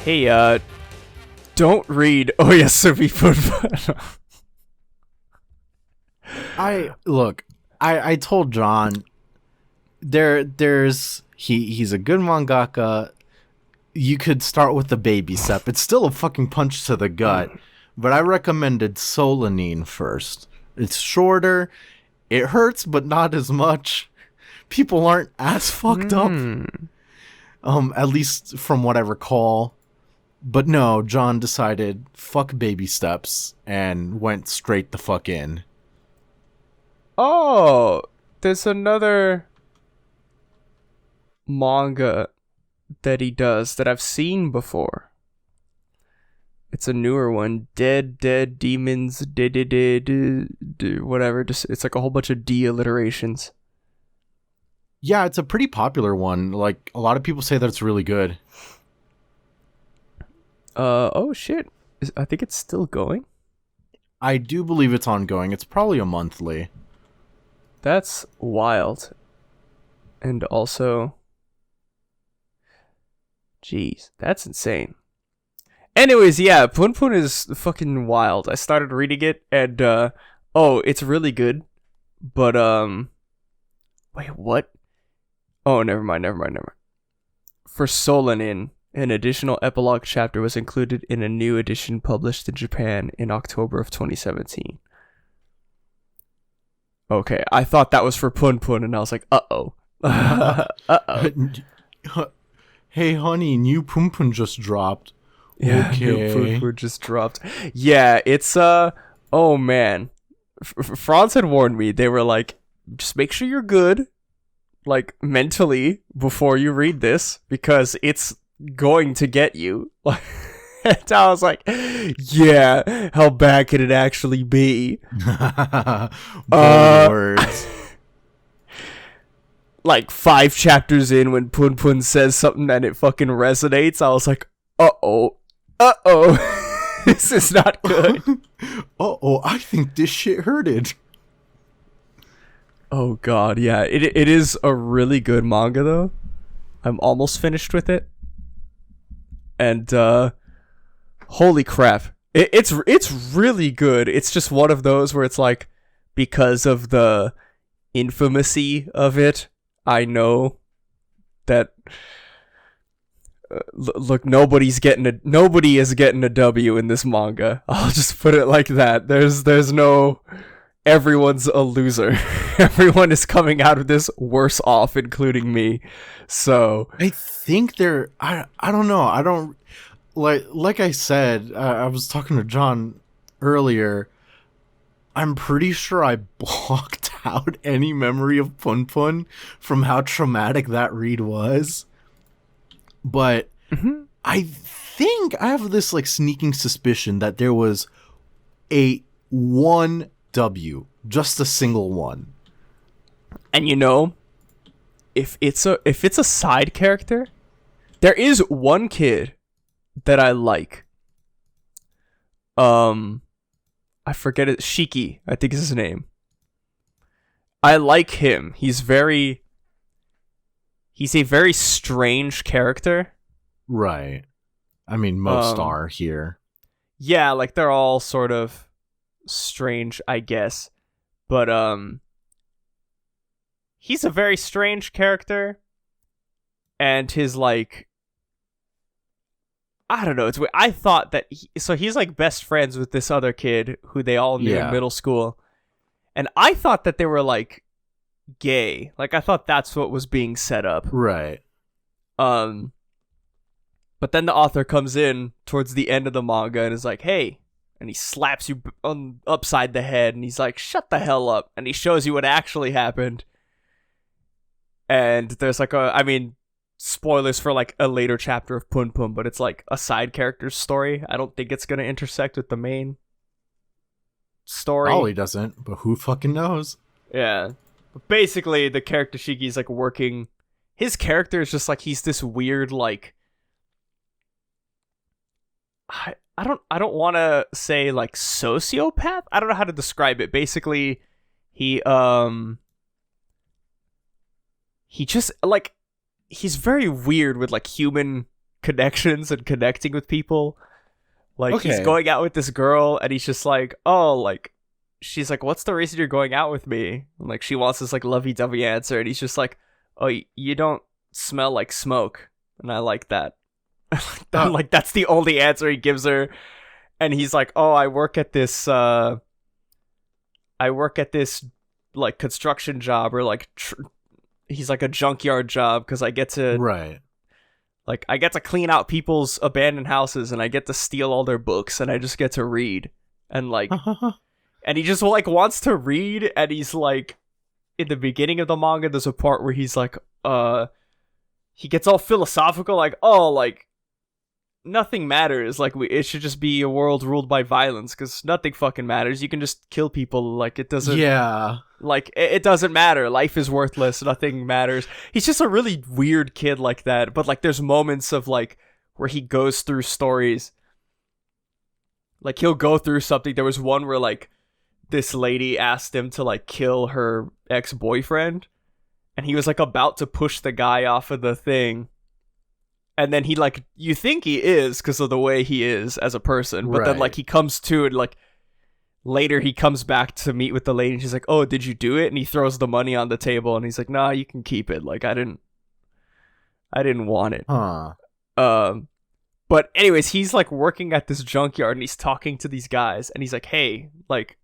Hey, don't read Oyasumi Punpun. I told John he's a good mangaka. You could start with the baby step. It's still a fucking punch to the gut, but I recommended Solanine first. It's shorter, it hurts but not as much. People aren't as fucked up. At least from what I recall. But no, John decided fuck baby steps and went straight the fuck in. Oh, there's another manga that he does that I've seen before. It's a newer one. Dead Demons, whatever. Just it's like a whole bunch of D alliterations. Yeah, it's a pretty popular one. Like, a lot of people say that it's really good. Oh shit. I think it's still going. I do believe it's ongoing. It's probably a monthly. That's wild. And also, jeez, that's insane. Anyways, yeah, Punpun is fucking wild. I started reading it and it's really good. But wait, what? Oh, never mind. For Solanin, an additional epilogue chapter was included in a new edition published in Japan in October of 2017. Okay, I thought that was for Punpun, and I was like, uh-oh. Hey, honey, new Punpun just dropped. Yeah, okay. New Punpun just dropped. Yeah, it's, oh man. Franz had warned me. They were like, just make sure you're good, like, mentally, before you read this, because it's going to get you. And I was like, yeah, how bad could it actually be? Words. Like 5 chapters in, when Punpun says something and it fucking resonates, I was like, uh-oh, this is not good. I think this shit hurted. Oh god, yeah, it is a really good manga though. I'm almost finished with it. And, holy crap. It's really good. It's just one of those where it's like, because of the infamacy of it, I know that look, nobody is getting a W in this manga. I'll just put it like that. There's no everyone's a loser. Everyone is coming out of this worse off, including me. So I think I don't know. I don't like I said, I was talking to John earlier. I'm pretty sure I blocked out any memory of Punpun from how traumatic that read was. But I think I have this like sneaking suspicion that there was a 1 W, just a single one. And you know, if it's a side character, there is one kid that I like. I forget it. Shiki, I think is his name. I like him. He's a very strange character. Right. I mean, most are here. Yeah, like they're all sort of strange, I guess. But he's a very strange character, and his like, I don't know. It's weird. I thought that he's like best friends with this other kid who they all knew in middle school, and I thought that they were like gay. Like I thought that's what was being set up. Right. But then the author comes in towards the end of the manga and is like, "Hey," and he slaps you upside the head, and he's like, "Shut the hell up!" And he shows you what actually happened. And there's like spoilers for like a later chapter of Punpun, but it's like a side character's story. I don't think it's gonna intersect with the main story. Probably doesn't, but who fucking knows? Yeah. But basically, the character Shiki's like working. His character is just like, he's this weird like, I don't want to say like sociopath. I don't know how to describe it. Basically, he just like, he's very weird with like human connections and connecting with people. Like, he's Okay. going out with this girl, and he's just like, oh, like, she's like, what's the reason you're going out with me? And, like, she wants this, like, lovey-dovey answer, and he's just like, oh, you don't smell like smoke. And I like that. I'm like, that's the only answer he gives her. And he's like, oh, I work at this, like, construction job, or, like, he's like a junkyard job, because I get to... Right. Like, I get to clean out people's abandoned houses, and I get to steal all their books, and I just get to read. And, like, and he just, like, wants to read, and he's, like, in the beginning of the manga, there's a part where he's, like, he gets all philosophical, like, oh, like, nothing matters. Like, it should just be a world ruled by violence, because nothing fucking matters. You can just kill people, like, it doesn't... Yeah. Like, it doesn't matter. Life is worthless. Nothing matters. He's just a really weird kid like that. But, like, there's moments of, like, where he goes through stories. Like, he'll go through something. There was one where, like, this lady asked him to, like, kill her ex-boyfriend. And he was, like, about to push the guy off of the thing. And then he, like, you think he is because of the way he is as a person. But then, like, he comes to and, like, later he comes back to meet with the lady, and she's like, oh, did you do it? And he throws the money on the table, and he's like, nah, you can keep it. Like, I didn't want it. But anyways, he's, like, working at this junkyard, and he's talking to these guys, and he's like, hey, like,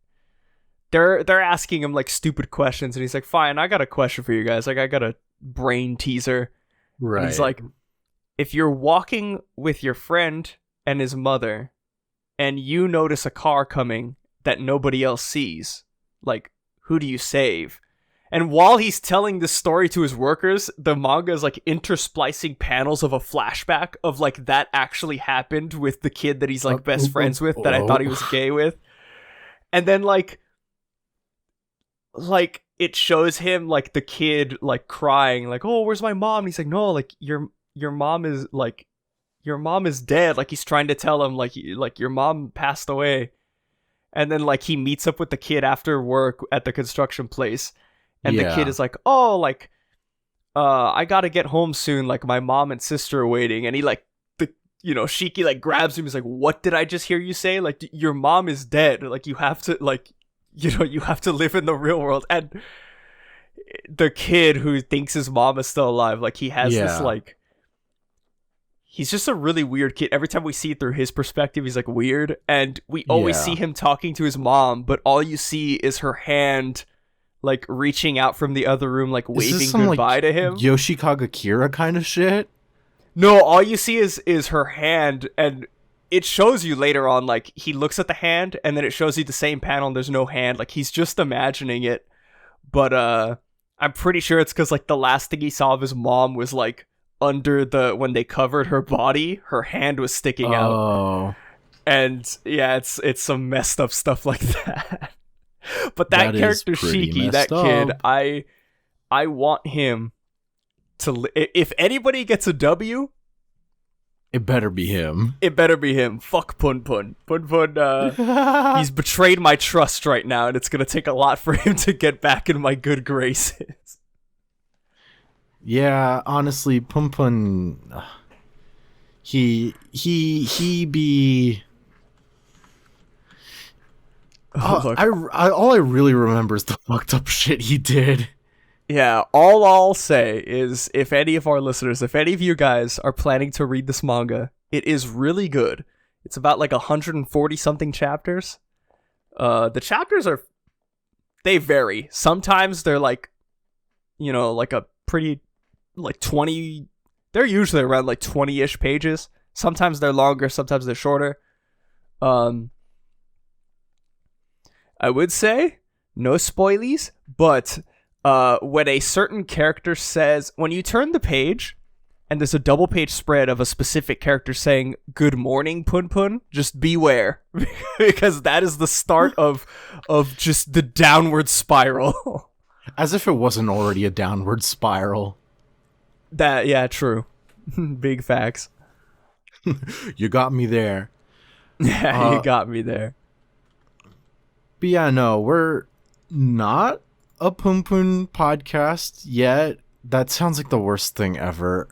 they're asking him, like, stupid questions, and he's like, fine, I got a question for you guys. Like, I got a brain teaser. Right. And he's like, if you're walking with your friend and his mother, and you notice a car coming that nobody else sees, like, who do you save? And while he's telling this story to his workers, the manga is, like, intersplicing panels of a flashback of, like, that actually happened with the kid that he's, like, best friends with, that I thought he was gay with. And then, like, it shows him, like, the kid, like, crying, like, oh, where's my mom? And he's like, no, like, your mom is, like, your mom is dead. Like, he's trying to tell him, like, your mom passed away. And then, like, he meets up with the kid after work at the construction place. And the kid is like, oh, like, I gotta get home soon. Like, my mom and sister are waiting. And he, like, Shiki, like, grabs him. He's like, what did I just hear you say? Like, your mom is dead. Like, you have to, like, you have to live in the real world. And the kid who thinks his mom is still alive, like, he has this, like... He's just a really weird kid. Every time we see it through his perspective, he's, like, weird. And we always see him talking to his mom, but all you see is her hand, like, reaching out from the other room, like, waving goodbye to him. Yoshikaga Kira kind of shit? No, all you see is her hand, and it shows you later on, like, he looks at the hand, and then it shows you the same panel, and there's no hand. Like, he's just imagining it. But, I'm pretty sure it's because, like, the last thing he saw of his mom was, like, under when they covered her body, her hand was sticking out. And yeah, it's some messed up stuff like that. But that character Shiki, that kid, I want him to if anybody gets a W, it better be him. It better be him. Fuck Pun Pun. Pun Pun, he's betrayed my trust right now, and it's gonna take a lot for him to get back in my good graces. Yeah, honestly, Pun Pun, he be... all I really remember is the fucked up shit he did. Yeah, all I'll say is, if any of our listeners, if any of you guys are planning to read this manga, it is really good. It's about, like, 140 something chapters. The chapters they vary. Sometimes they're, like, like a pretty, like, 20, they're usually around, like, 20-ish pages. Sometimes they're longer, sometimes they're shorter. I would say, no spoilies, but when a certain character says, when you turn the page, and there's a double page spread of a specific character saying, good morning, Pun Pun, just beware. Because that is the start of just the downward spiral. As if it wasn't already a downward spiral. Yeah, true. Big facts. You got me there. Yeah, you got me there. But yeah, no, we're not a Pun Pun podcast yet. That sounds like the worst thing ever.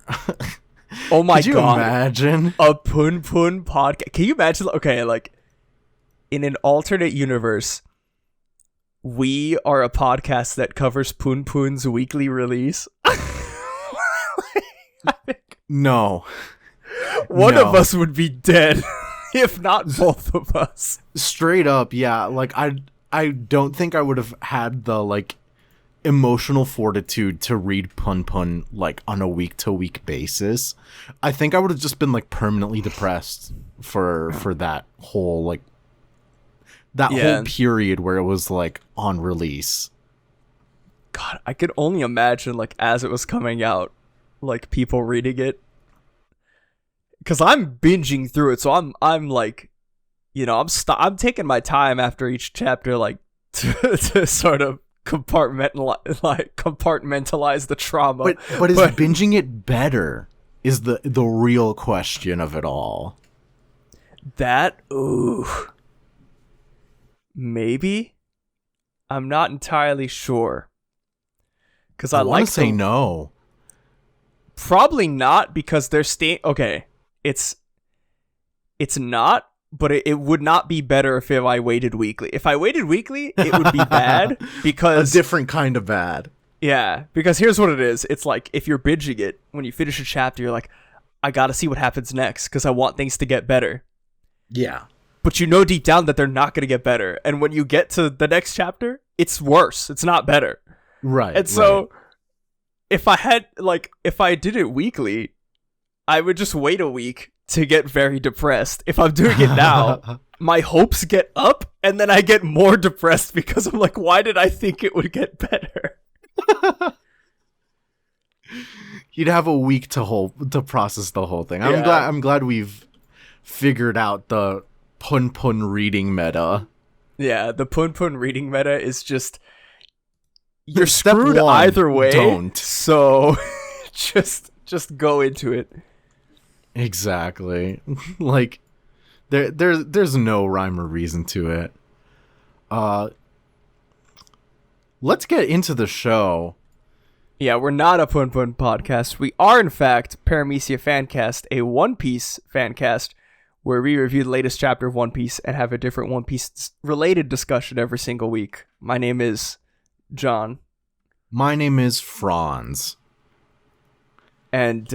Oh my Could you god. imagine? A Pun Pun podcast. Can you imagine? Okay, like in an alternate universe, we are a podcast that covers Pun Pun's weekly release. No. One No. of us would be dead, if not both of us. Straight up, yeah. Like I don't think I would have had the like emotional fortitude to read Pun Pun like on a week to week basis. I think I would have just been like permanently depressed for that whole like whole period where it was like on release. God, I could only imagine like as it was coming out, like people reading it. Cause I'm binging through it, so I'm like, you know, I'm taking my time after each chapter, like to sort of compartmentalize the trauma. But is binging it better? Is the real question of it all. That maybe. I'm not entirely sure. Cause I like to say no. Probably not, because they're okay. It's not, but it would not be better if I waited weekly. If I waited weekly, it would be bad because a different kind of bad. Yeah, because here's what it is. It's like if you're binging it, when you finish a chapter, you're like, I gotta see what happens next because I want things to get better. Yeah. But you know deep down that they're not gonna get better. And when you get to the next chapter, it's worse. It's not better. Right. And so if I did it weekly, I would just wait a week to get very depressed. If I'm doing it now, my hopes get up and then I get more depressed because I'm like, why did I think it would get better? You'd have a week to process the whole thing. I'm glad we've figured out the Pun Pun reading meta. Yeah, the Pun Pun reading meta is just you're screwed either way. Don't. So just go into it. Exactly. Like there's no rhyme or reason to it. Let's get into the show. Yeah, we're not a Pun Pun podcast. We are, in fact, Paramecia Fancast, a One Piece fancast, where we review the latest chapter of One Piece and have a different One Piece-related discussion every single week. My name is John. My name is Franz. And,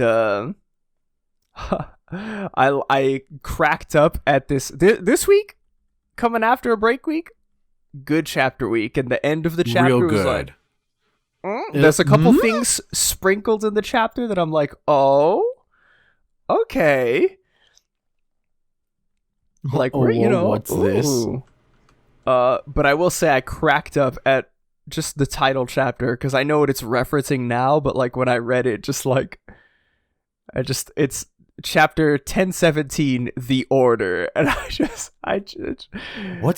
I cracked up at this week, coming after a break week, good chapter week, and the end of the chapter was like, there's a couple things sprinkled in the chapter that I'm like, oh, okay. Like, what's this? But I will say I cracked up at just the title chapter because I know what it's referencing now, but like when I read it, just like, it's chapter 1017, The Order, and what's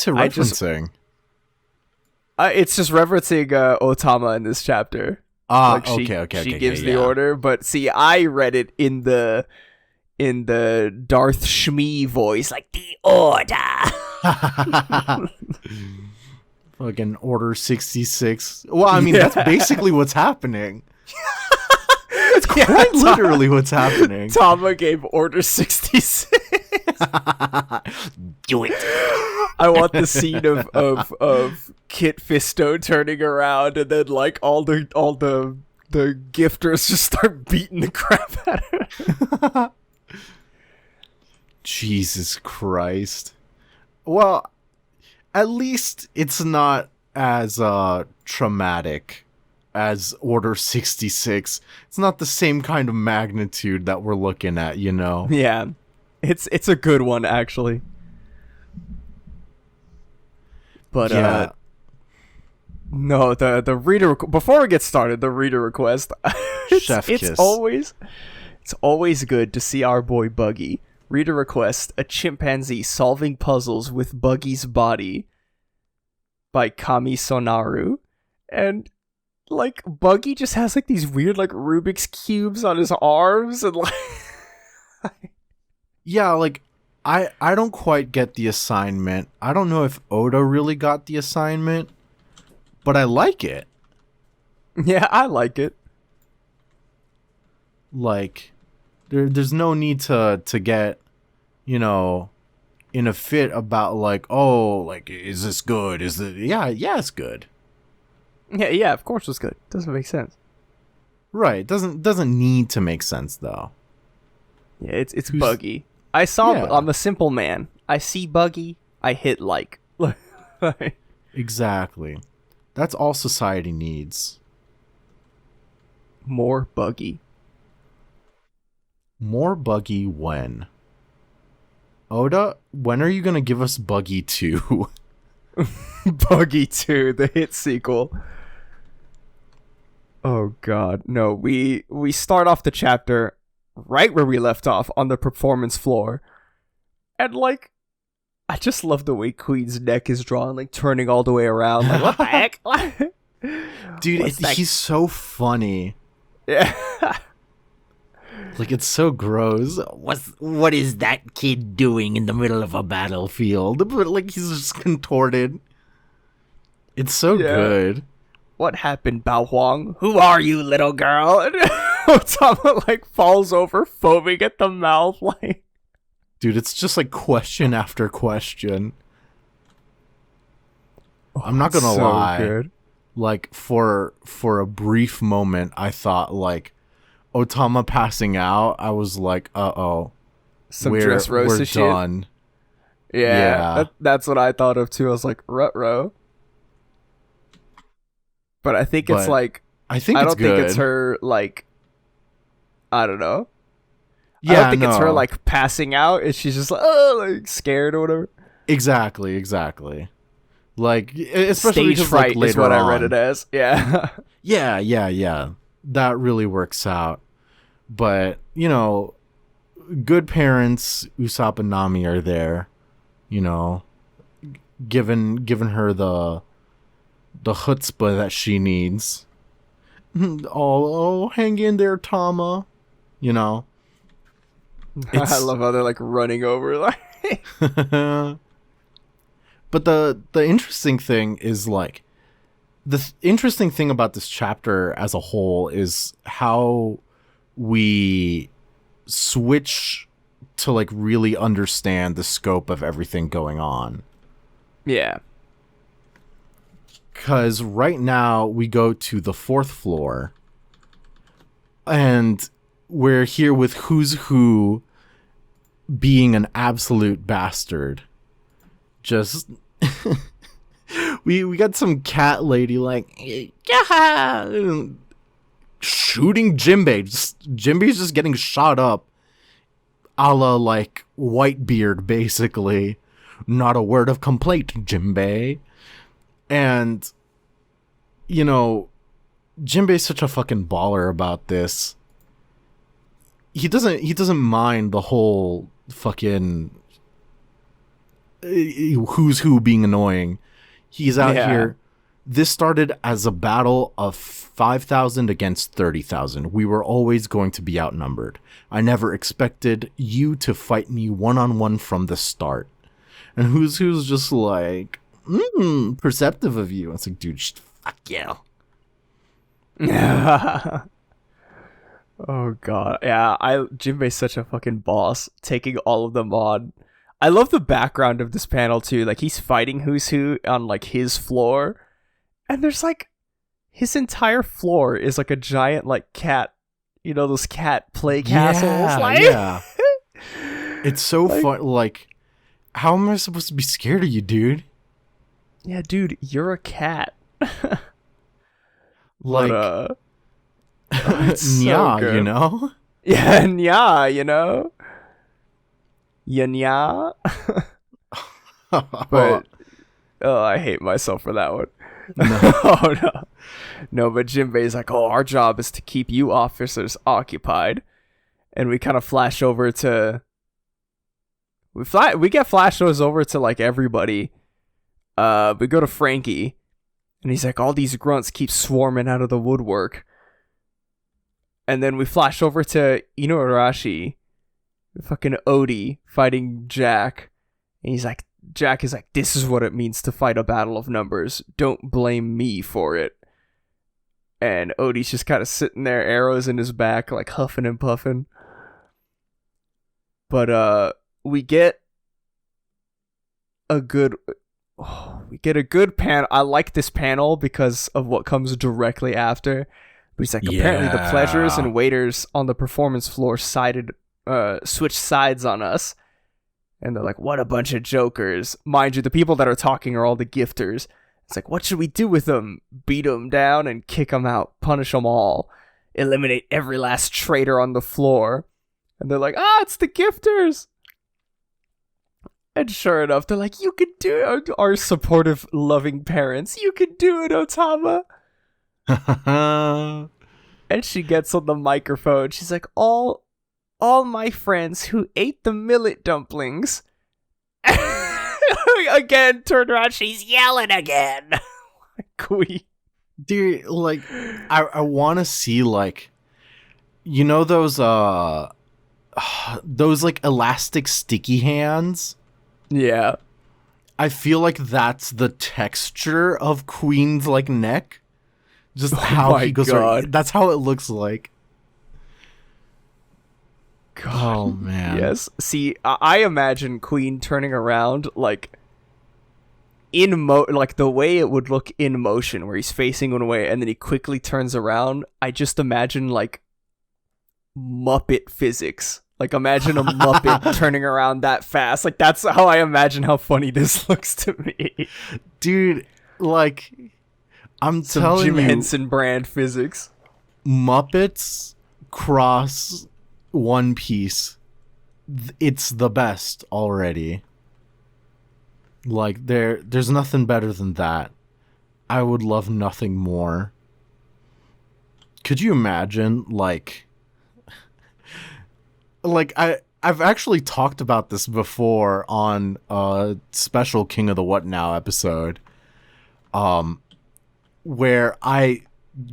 it referencing? It's just referencing Otama in this chapter. Like she gives the order, but see, I read it in the Darth Shmi voice, like the order. Fucking Order 66. Well, I mean, that's basically what's happening. It's quite literally what's happening. Tama gave Order 66. Do it. I want the scene of Kit Fisto turning around and then like all the gifters just start beating the crap out of him. Jesus Christ. Well, at least it's not as traumatic as Order 66. It's not the same kind of magnitude that we're looking at, you know? Yeah. It's a good one, actually. But yeah. No, the reader before we get started, the reader request. It's always good to see our boy Buggy. Reader request: a chimpanzee solving puzzles with Buggy's body by Kami Sonaru. And like Buggy just has like these weird like Rubik's cubes on his arms and like yeah, like I don't quite get the assignment. I don't know if Oda really got the assignment, but I like it. Yeah, I like it. Like, There's no need to get, you know, in a fit about like, oh, like, is this good? Is it? Yeah, it's good. Yeah, of course it's good. Doesn't make sense. Right. Doesn't need to make sense though. Yeah, it's buggy. I'm a simple man. I see buggy, I hit like. Exactly. That's all society needs. More buggy. More buggy when? Oda, when are you gonna give us Buggy 2? Buggy 2, the hit sequel. Oh god, no. We start off the chapter right where we left off on the performance floor. And like, I just love the way Queen's neck is drawn, like turning all the way around. Like, what the heck? Dude, he's so funny. Yeah. Like, it's so gross. What is that kid doing in the middle of a battlefield? But like, he's just contorted. It's so good. What happened, Bao Huang? Who are you, little girl? And Otama like falls over, foaming at the mouth. Like, dude, it's just like question after question. I'm not gonna lie. Good. Like, for a brief moment, I thought like Otama passing out. I was like, uh-oh, we're done. Yeah. That's what I thought of too. I was like, ruh-roh. But I think it's like, I don't think it's her, like, I don't know. Yeah, I don't think it's her like passing out, and she's just like, oh, like scared or whatever. Exactly. Like, especially stage fright like, is what I read it as. Yeah. Yeah. That really works out. But, you know, good parents, Usopp and Nami are there, you know, giving her the chutzpah that she needs. Oh, hang in there, Tama. You know. I love how they're like running over. Like. But the interesting thing is like, interesting thing about this chapter as a whole is how we switch to like really understand the scope of everything going on. Yeah. Because right now we go to the 4th floor and we're here with Who's Who being an absolute bastard. Just we got some cat lady like shooting Jinbei. Jinbei's just getting shot up a la like Whitebeard, basically. Not a word of complaint, Jinbei. And, you know, Jinbei's such a fucking baller about this. He doesn't mind the whole fucking Who's Who being annoying. He's out here. This started as a battle of 5,000 against 30,000. We were always going to be outnumbered. I never expected you to fight me one-on-one from the start. And Who's just like, perceptive of you. It's like, dude, fuck you. Oh god, yeah. Jinbei's such a fucking boss, taking all of them on. I love the background of this panel too. Like, he's fighting Who's Who on like his floor, and there's like his entire floor is like a giant like cat. You know, those cat play castles. Like, yeah. It's so like, fun. Like, how am I supposed to be scared of you, dude? Yeah, dude, you're a cat. Like, Nya, so you know? Yeah, Nya, you know? Nya. But, I hate myself for that one. No. Oh, no. No, but Jinbei's like, oh, our job is to keep you officers occupied. And we kind of flash over to... We get flashes over to, like, everybody. We go to Frankie. And he's like, all these grunts keep swarming out of the woodwork. And then we flash over to Inuarashi, fucking Odie, fighting Jack. And he's like, Jack is like, this is what it means to fight a battle of numbers. Don't blame me for it. And Odie's just kind of sitting there, arrows in his back, like huffing and puffing. But we get a good panel. I like this panel because of what comes directly after. But he's like, apparently the pleasures and waiters on the performance floor switched sides on us. And they're like, what a bunch of jokers. Mind you, the people that are talking are all the gifters. It's like, what should we do with them? Beat them down and kick them out. Punish them all. Eliminate every last traitor on the floor. And they're like, it's the gifters. And sure enough, they're like, you can do it. Our supportive, loving parents. You can do it, Otama. And she gets on the microphone. She's like, all my friends who ate the millet dumplings. Again, turned around, she's yelling again. Queen. Dude, like, I want to see, like, you know those like elastic sticky hands? Yeah. I feel like that's the texture of Queen's, like, neck. Just how he goes. That's how it looks like. God. Oh, man. Yes. See, I imagine Queen turning around, like, like the way it would look in motion, where he's facing one way and then he quickly turns around. I just imagine, like, Muppet physics. Like, imagine a Muppet turning around that fast. Like, that's how I imagine how funny this looks to me. Dude, like, I'm Some telling Jim you, Henson brand physics. Muppets cross One Piece. It's the best already. Like, there's nothing better than that. I would love nothing more. Could you imagine, like I've actually talked about this before on a special King of the What Now episode, where I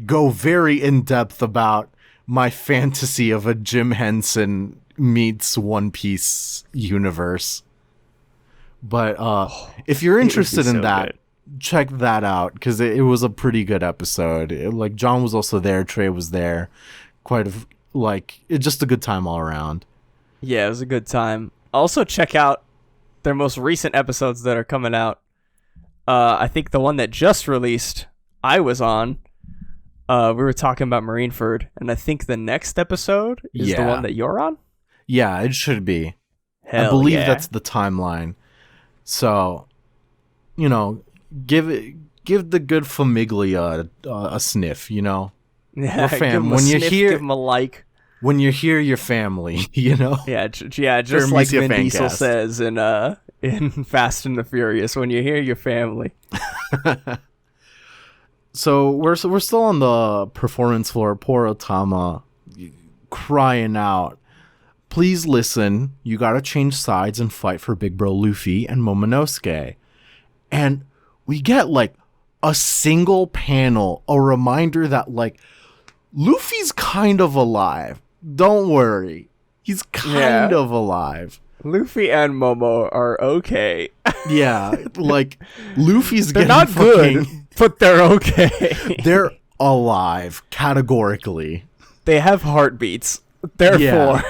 go very in depth about my fantasy of a Jim Henson meets One Piece universe. But if you're interested in that, check that out, because it was a pretty good episode. Like, John was also there, Trey was there. It's just a good time all around. Yeah, it was a good time. Also, check out their most recent episodes that are coming out. I think the one that just released, I was on. We were talking about Marineford, and I think the next episode is the one that you're on? Yeah, it should be. Hell I believe yeah. that's the timeline. So, you know, give the good Famiglia a sniff, you know? Yeah, We're fam. give him a When you sniff, hear- give him a like. When you hear your family, you know? Yeah, just like Paramecia Vin Diesel Fancast. says in Fast and the Furious, when you hear your family. So we're still on the performance floor. Poor Otama crying out, "Please listen, you gotta change sides and fight for Big Bro Luffy and Momonosuke." And we get, like, a single panel, a reminder that, like, Luffy's kind of alive. Don't worry. He's kind of alive. Luffy and Momo are okay. Yeah, like, Luffy's They're getting not fucking- good, but they're okay. They're alive, categorically. They have heartbeats. Therefore,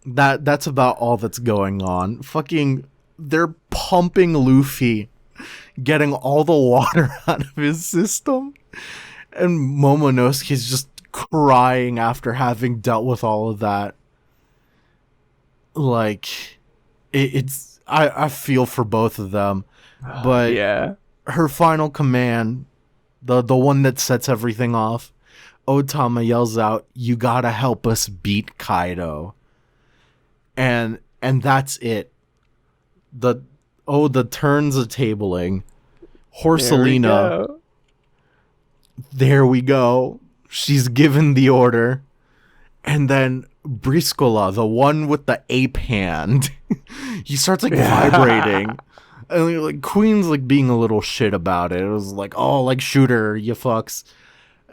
That's about all that's going on. Fucking, they're pumping Luffy, getting all the water out of his system, and Momonosuke's just crying after having dealt with all of that. Like, it's I feel for both of them, but yeah. her final command, the one that sets everything off, Otama yells out, "You gotta help us beat Kaido." And that's it. The turns of tabling. Horselina. There we go. She's given the order. And then Briscola, the one with the ape hand, he starts, like, vibrating. And, like, Queen's, like, being a little shit about it. It was like, "Oh, like, shoot her, you fucks."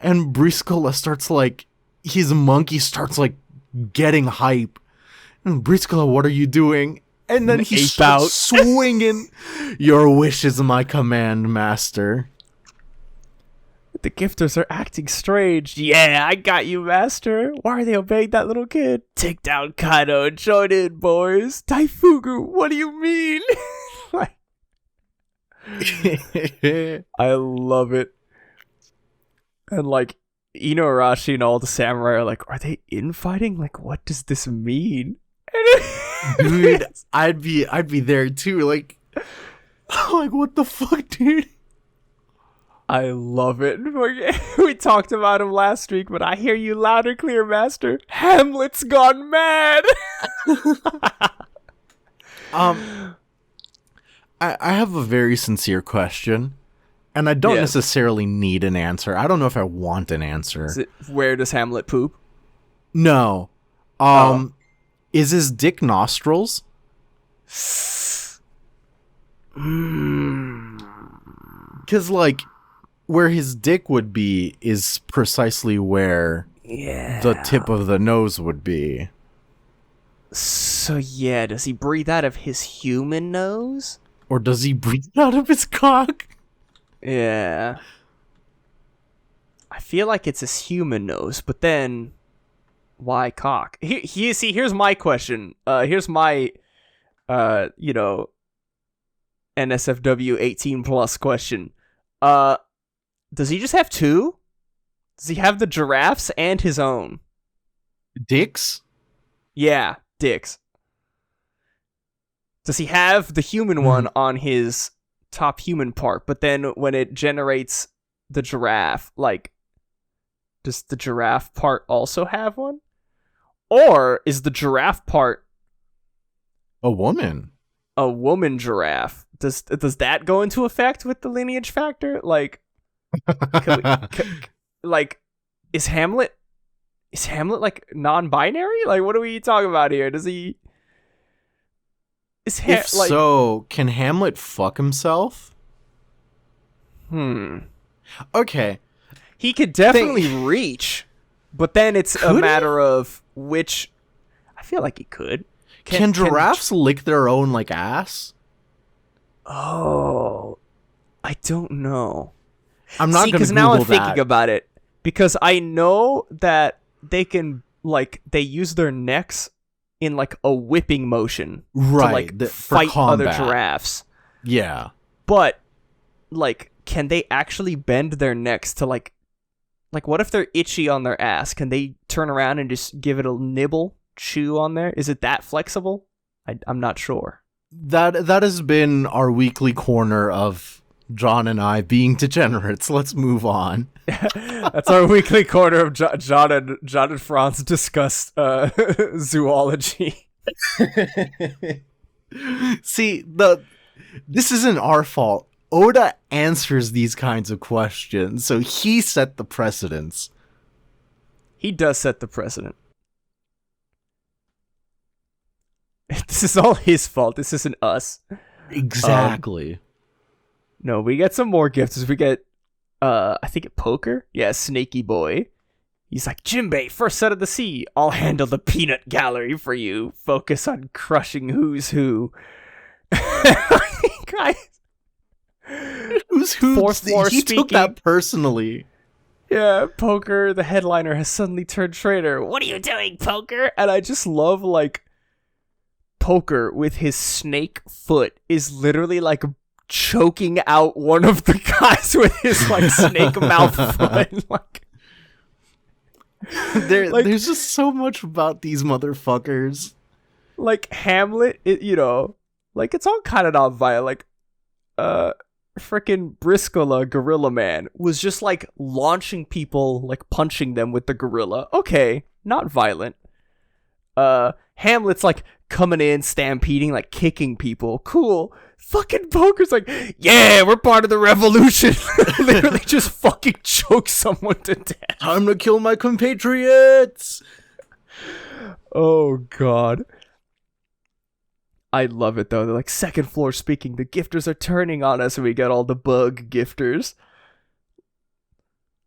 And Briscola starts, like, his monkey starts, like, getting hype. And Briscola, "What are you doing?" And then he starts swinging. "Your wish is my command, master." The gifters are acting strange. Yeah, I got you, master. Why are they obeying that little kid? Take down Kaido and join in, boys. Taifugu, what do you mean? Like, I love it. And like, Inuarashi and all the samurai are like, are they infighting? Like, what does this mean? Dude, I'd be there too. Like what the fuck, dude? I love it. We talked about him last week, but I hear you loud and clear, master. Hamlet's gone mad. I have a very sincere question, and I don't necessarily need an answer. I don't know if I want an answer. Is it, where does Hamlet poop? No. Is his dick nostrils? Because, like, where his dick would be is precisely where the tip of the nose would be. So, yeah, does he breathe out of his human nose? Or does he breathe out of his cock? Yeah. I feel like it's his human nose, but then why cock? See, here's my question. Here's my, NSFW 18 plus question. Does he just have two? Does he have the giraffes and his own? Dicks? Yeah, dicks. Does he have the human one on his top human part, but then when it generates the giraffe, like, does the giraffe part also have one? Or is the giraffe part a woman? A woman giraffe? Does that go into effect with the lineage factor? Like, like, is Hamlet like non-binary? Like, what are we talking about here? Does he? If so, can Hamlet fuck himself? Okay. He could definitely reach, but then it's a matter of which. I feel like he could. Can giraffes lick their own, like, ass? Oh, I don't know. I'm not going to Google that. Because now I'm thinking about it. Because I know that they can, like, they use their necks in, like, a whipping motion right, to, like, fight other giraffes. Yeah. But, like, can they actually bend their necks to, like, what if they're itchy on their ass? Can they turn around and just give it a nibble, chew on there? Is it that flexible? I'm not sure. That has been our weekly corner of John and I being degenerates. Let's move on. That's our weekly corner of John and Franz discuss zoology. See, this isn't our fault. Oda answers these kinds of questions, so he set the precedence. He does set the precedent. This is all his fault. This isn't us. Exactly. No, we get some more gifts. We get, I think Poker? Yeah, Snaky Boy. He's like, Jinbei, first set of the sea. I'll handle the peanut gallery for you. Focus on crushing who's who. Guys. Who's who? Fourth floor he speaking. took that personally. Yeah, Poker, the headliner, has suddenly turned traitor. What are you doing, Poker? And I just love, like, Poker with his snake foot is literally, like, choking out one of the guys with his, like, snake mouth foot. Like, there's just so much about these motherfuckers. Like, Hamlet, like, it's all kind of not violent. Like, frickin' Briscola, Gorilla Man, was just, like, launching people, like, punching them with the gorilla. Okay, not violent. Hamlet's, like, coming in, stampeding, like, kicking people. Cool. Fucking Poker's like, yeah, we're part of the revolution. Literally just fucking choke someone to death. Time to kill my compatriots. Oh, God. I love it, though. They're like, second floor speaking. The gifters are turning on us, and we get all the bug gifters.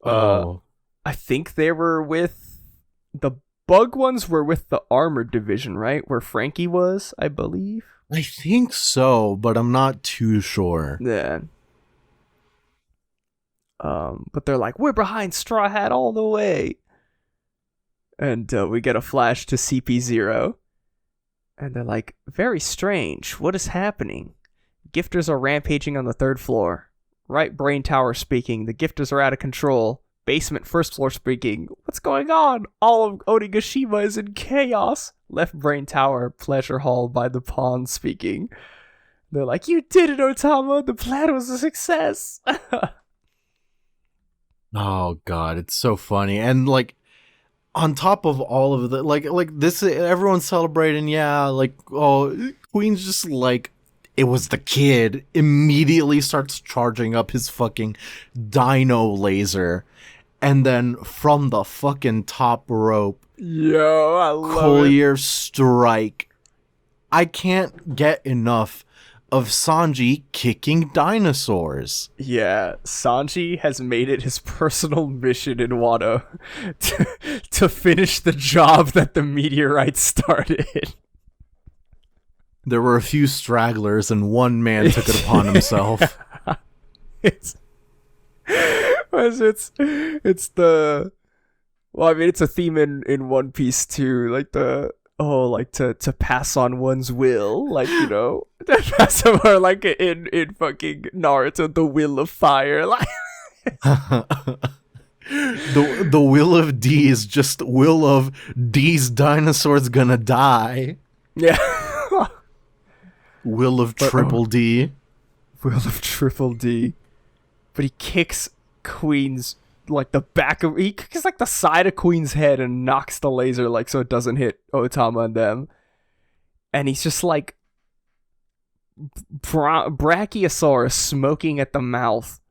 I think they were with... The bug ones were with the armored division, right? Where Frankie was, I believe. I think so, but I'm not too sure. Yeah. But they're like, we're behind Straw Hat all the way. And we get a flash to CP0. And they're like, very strange. What is happening? Gifters are rampaging on the 3rd floor. Right brain tower speaking. The gifters are out of control. Basement 1st floor speaking. What's going on? All of Onigashima is in chaos. Left brain tower, pleasure hall by the pond speaking. They're like, you did it, Otama. The plan was a success. Oh god, it's so funny. And like on top of all of the like this, everyone's celebrating, yeah, like, oh, Queen's just like, it was the kid, immediately starts charging up his fucking dino laser, and then from the fucking top rope, yo, I love Collier strike. I can't get enough of Sanji kicking dinosaurs. Yeah, Sanji has made it his personal mission in Wano to finish the job that the meteorite started. There were a few stragglers, and one man took it upon himself. It's the, well, I mean, it's a theme in One Piece too, like the, like to pass on one's will, like, you know, pass on, or like in fucking Naruto, the will of fire, like. the will of D is just will of D's dinosaur's gonna die. Yeah. Will of Triple D. Will of Triple D. But he kicks Queen's, like, the back of, he kicks like the side of Queen's head and knocks the laser, like, so it doesn't hit Otama and them. And he's just like Brachiosaurus smoking at the mouth.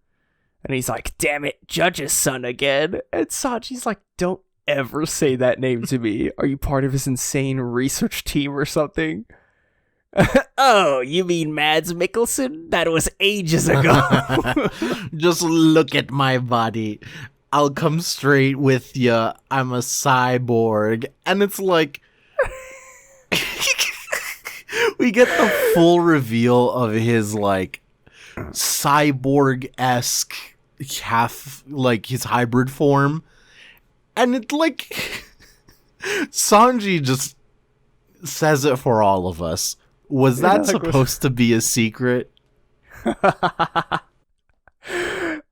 And he's like, damn it, Judge's son again. And Sanji's like, don't ever say that name to me. Are you part of his insane research team or something? Oh, you mean Mads Mikkelsen? That was ages ago. Just look at my body. I'll come straight with ya. I'm a cyborg. And it's like, we get the full reveal of his, like, cyborg-esque half, like, his hybrid form. And it, like, Sanji just says it for all of us. Was that supposed to be a secret?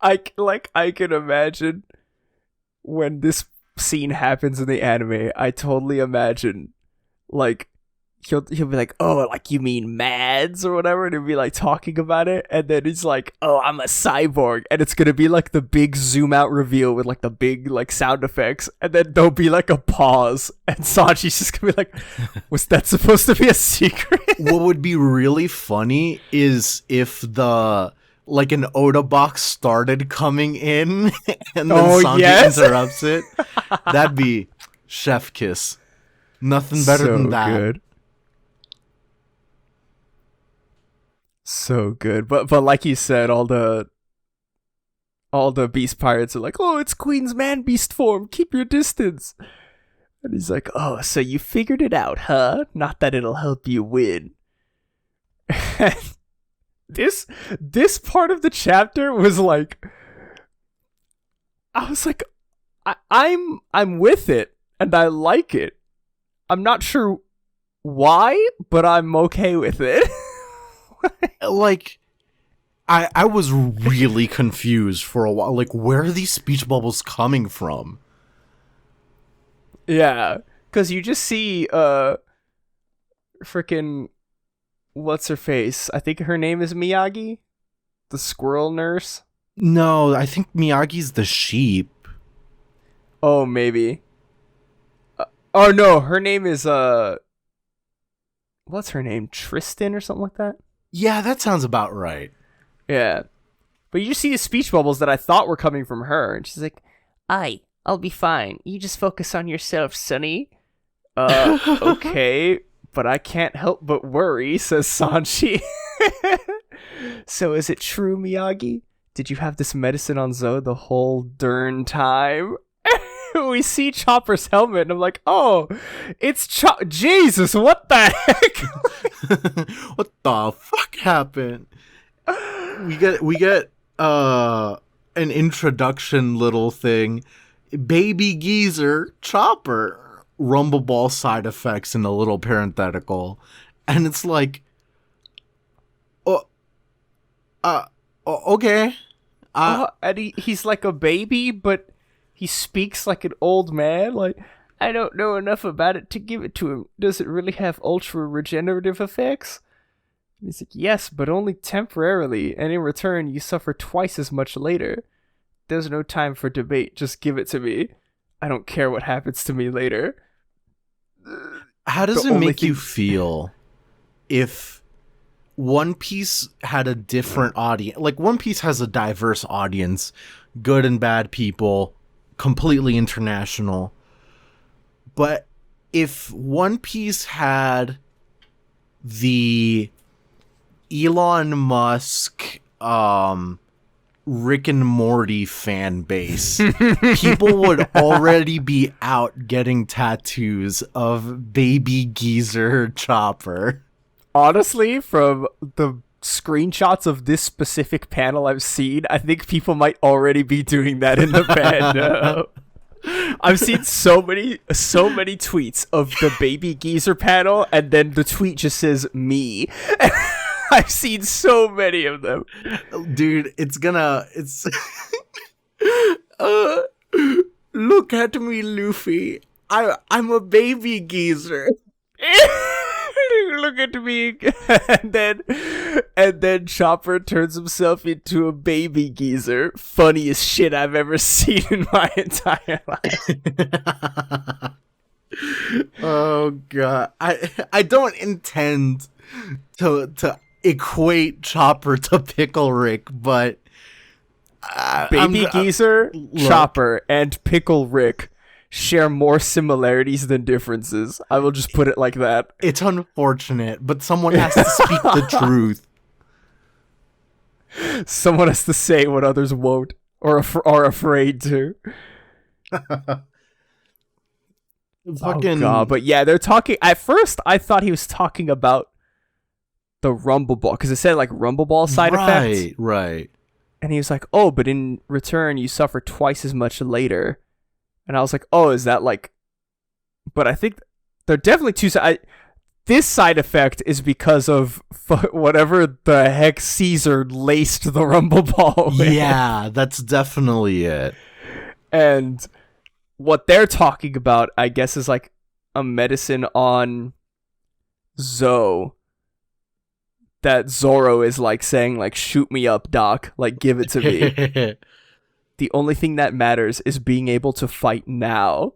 I can imagine when this scene happens in the anime. I totally imagine, like, he'll be like, oh, like, you mean Mads or whatever, and he'll be like talking about it, and then he's like, oh, I'm a cyborg, and it's gonna be like the big zoom out reveal with like the big like sound effects, and then there'll be like a pause, and Sanji's just gonna be like, was that supposed to be a secret? What would be really funny is if an Oda box started coming in and then Sanji interrupts it. That'd be chef kiss. Nothing better than that. Good. So good. But like you said, all the beast pirates are like, oh, it's Queen's man beast form. Keep your distance. And he's like, oh, so you figured it out, huh? Not that it'll help you win. This part of the chapter was like, I was like, I'm with it and I like it. I'm not sure why, but I'm okay with it. Like, I was really confused for a while. Like, where are these speech bubbles coming from? Yeah, because you just see freaking, what's her face? I think her name is Miyagi, the squirrel nurse. No, I think Miyagi's the sheep. Oh, maybe. Oh no, her name is what's her name? Tristan or something like that? Yeah, that sounds about right. Yeah. But you just see the speech bubbles that I thought were coming from her, and she's like, I'll be fine. You just focus on yourself, Sonny. Okay, but I can't help but worry, says Sanji. So is it true, Miyagi? Did you have this medicine on Zoe the whole darn time? We see Chopper's helmet, and I'm like, oh, it's Jesus, what the heck? What the fuck happened? We get an introduction little thing. Baby geezer chopper. Rumble ball side effects in a little parenthetical. And it's like, okay. And he's like a baby, but he speaks like an old man. Like, I don't know enough about it to give it to him. Does it really have ultra regenerative effects? And he's like, yes, but only temporarily, and in return, you suffer twice as much later. There's no time for debate. Just give it to me. I don't care what happens to me later. How does it make you feel if One Piece had a different audience? Like, One Piece has a diverse audience, good and bad people, completely international. But if One Piece had the Elon Musk, Rick and Morty fan base, people would already be out getting tattoos of Baby Geezer Chopper. Honestly, from the screenshots of this specific panel I've seen, I think people might already be doing that in the fandom. I've seen so many tweets of the Baby Geezer panel, and then the tweet just says me. I've seen so many of them. Dude, it's look at me, Luffy. I'm a baby geezer. Look at me. and then Chopper turns himself into a baby geezer. Funniest shit I've ever seen in my entire life. Oh god. I don't intend to equate Chopper to Pickle Rick, but Baby Geezer, Chopper, and Pickle Rick share more similarities than differences. I will just put it like that. It's unfortunate, but someone has to speak the truth. Someone has to say what others won't or are afraid to. Fucking... Oh god, but yeah, they're talking. At first, I thought he was talking about the Rumble Ball, because it said like Rumble Ball side effects. Right. And he was like, oh, but in return, you suffer twice as much later. And I was like, oh, is that like... But I think they're definitely two sides. This side effect is because of whatever the heck Caesar laced the Rumble Ball with. Yeah, that's definitely it. And what they're talking about, I guess, is like a medicine on Zoe that Zoro is like saying, like, shoot me up, doc. Like, give it to me. The only thing that matters is being able to fight now.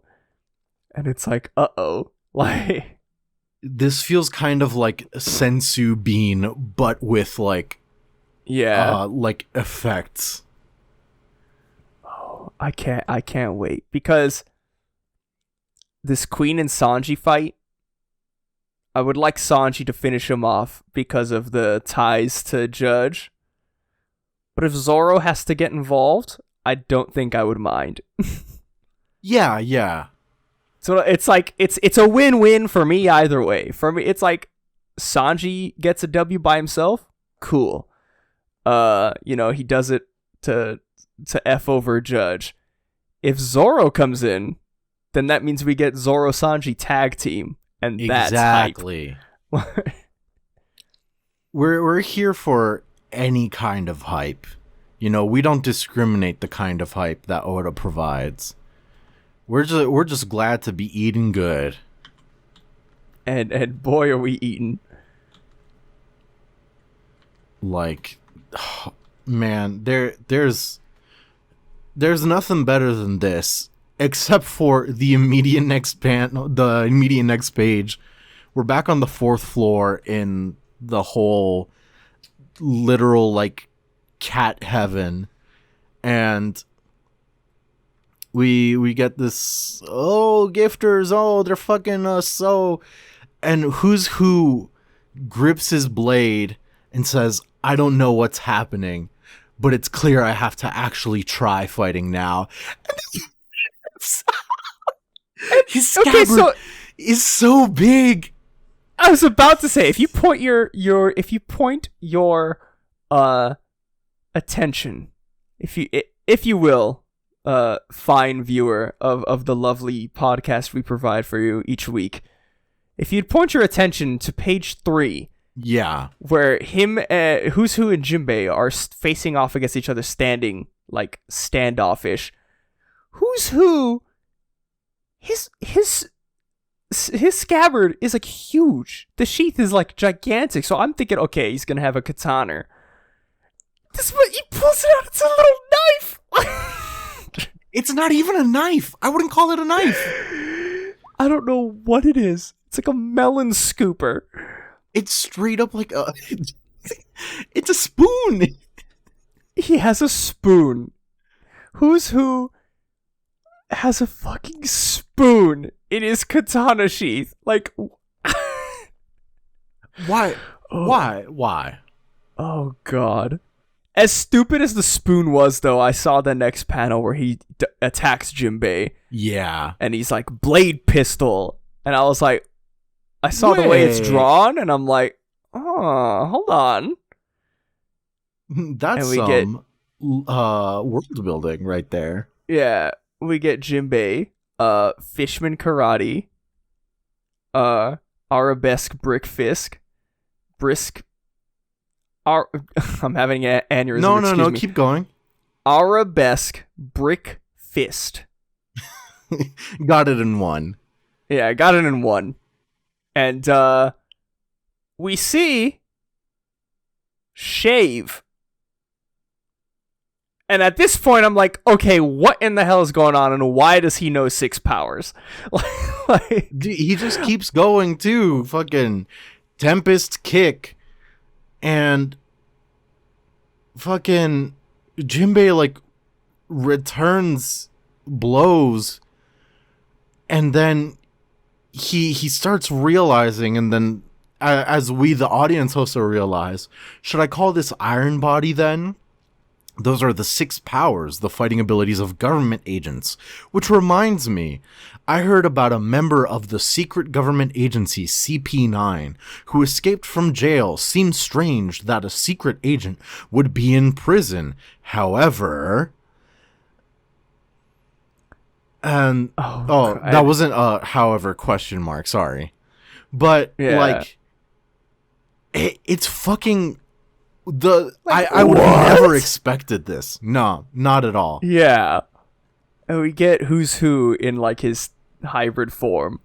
And it's like, uh-oh. Like... This feels kind of like Sensu Bean, but with like... Yeah. Like, effects. Oh, I can't wait. Because this Queen and Sanji fight, I would like Sanji to finish him off because of the ties to Judge. But if Zoro has to get involved, I don't think I would mind. Yeah. So it's like it's a win-win for me either way. For me, it's like Sanji gets a W by himself. Cool. He does it to F over Judge. If Zoro comes in, then that means we get Zoro Sanji tag team. And that's exactly. Hype. We're here for any kind of hype. We don't discriminate the kind of hype that Oda provides. We're just glad to be eating good. And boy, are we eating. Like, oh, man, there's nothing better than this. Except for the immediate next page. We're back on the 4th floor in the whole literal, like, cat heaven. And we get this, gifters, they're fucking us, so... And who grips his blade and says, I don't know what's happening, but it's clear I have to actually try fighting now. His scabbard is so big. I was about to say, if you point your attention, if if you will, fine viewer of the lovely podcast we provide for you each week, if you'd point your attention to page 3, Yeah. where him, Who's Who and Jinbei are facing off against each other, standing like standoffish. Who's Who? His scabbard is like huge. The sheath is like gigantic. So I'm thinking, okay, he's gonna have a katana. He pulls it out. It's a little knife. It's not even a knife. I wouldn't call it a knife. I don't know what it is. It's like a melon scooper. It's straight up like a... It's a spoon. He has a spoon. Who's Who has a fucking spoon in his katana sheath? Like... Why? Oh. Why? Oh, God. As stupid as the spoon was, though, I saw the next panel where he attacks Jinbei. Yeah. And he's like, blade pistol. And I was like, I saw the way it's drawn, and I'm like, oh, hold on. That's some world building right there. Yeah, we get Jinbei, Fishman Karate, Arabesque Brick Fisk, I'm having an aneurysm. No, keep going. Arabesque Brick Fist. Got it in one. Yeah, I got it in one. And we see Shave. And at this point, I'm like, okay, what in the hell is going on, and why does he know 6 powers? Dude, he just keeps going too. Fucking Tempest Kick, and fucking Jinbei like returns blows, and then he starts realizing, and then as we the audience also realize, should I call this Iron Body then? Those are the 6 powers, the fighting abilities of government agents. Which reminds me, I heard about a member of the secret government agency CP9 who escaped from jail. Seems strange that a secret agent would be in prison. However... And... that wasn't a however question mark, sorry. But, yeah. like... It's fucking... I would have never expected this. No, not at all. Yeah. And we get Who's Who in like his hybrid form.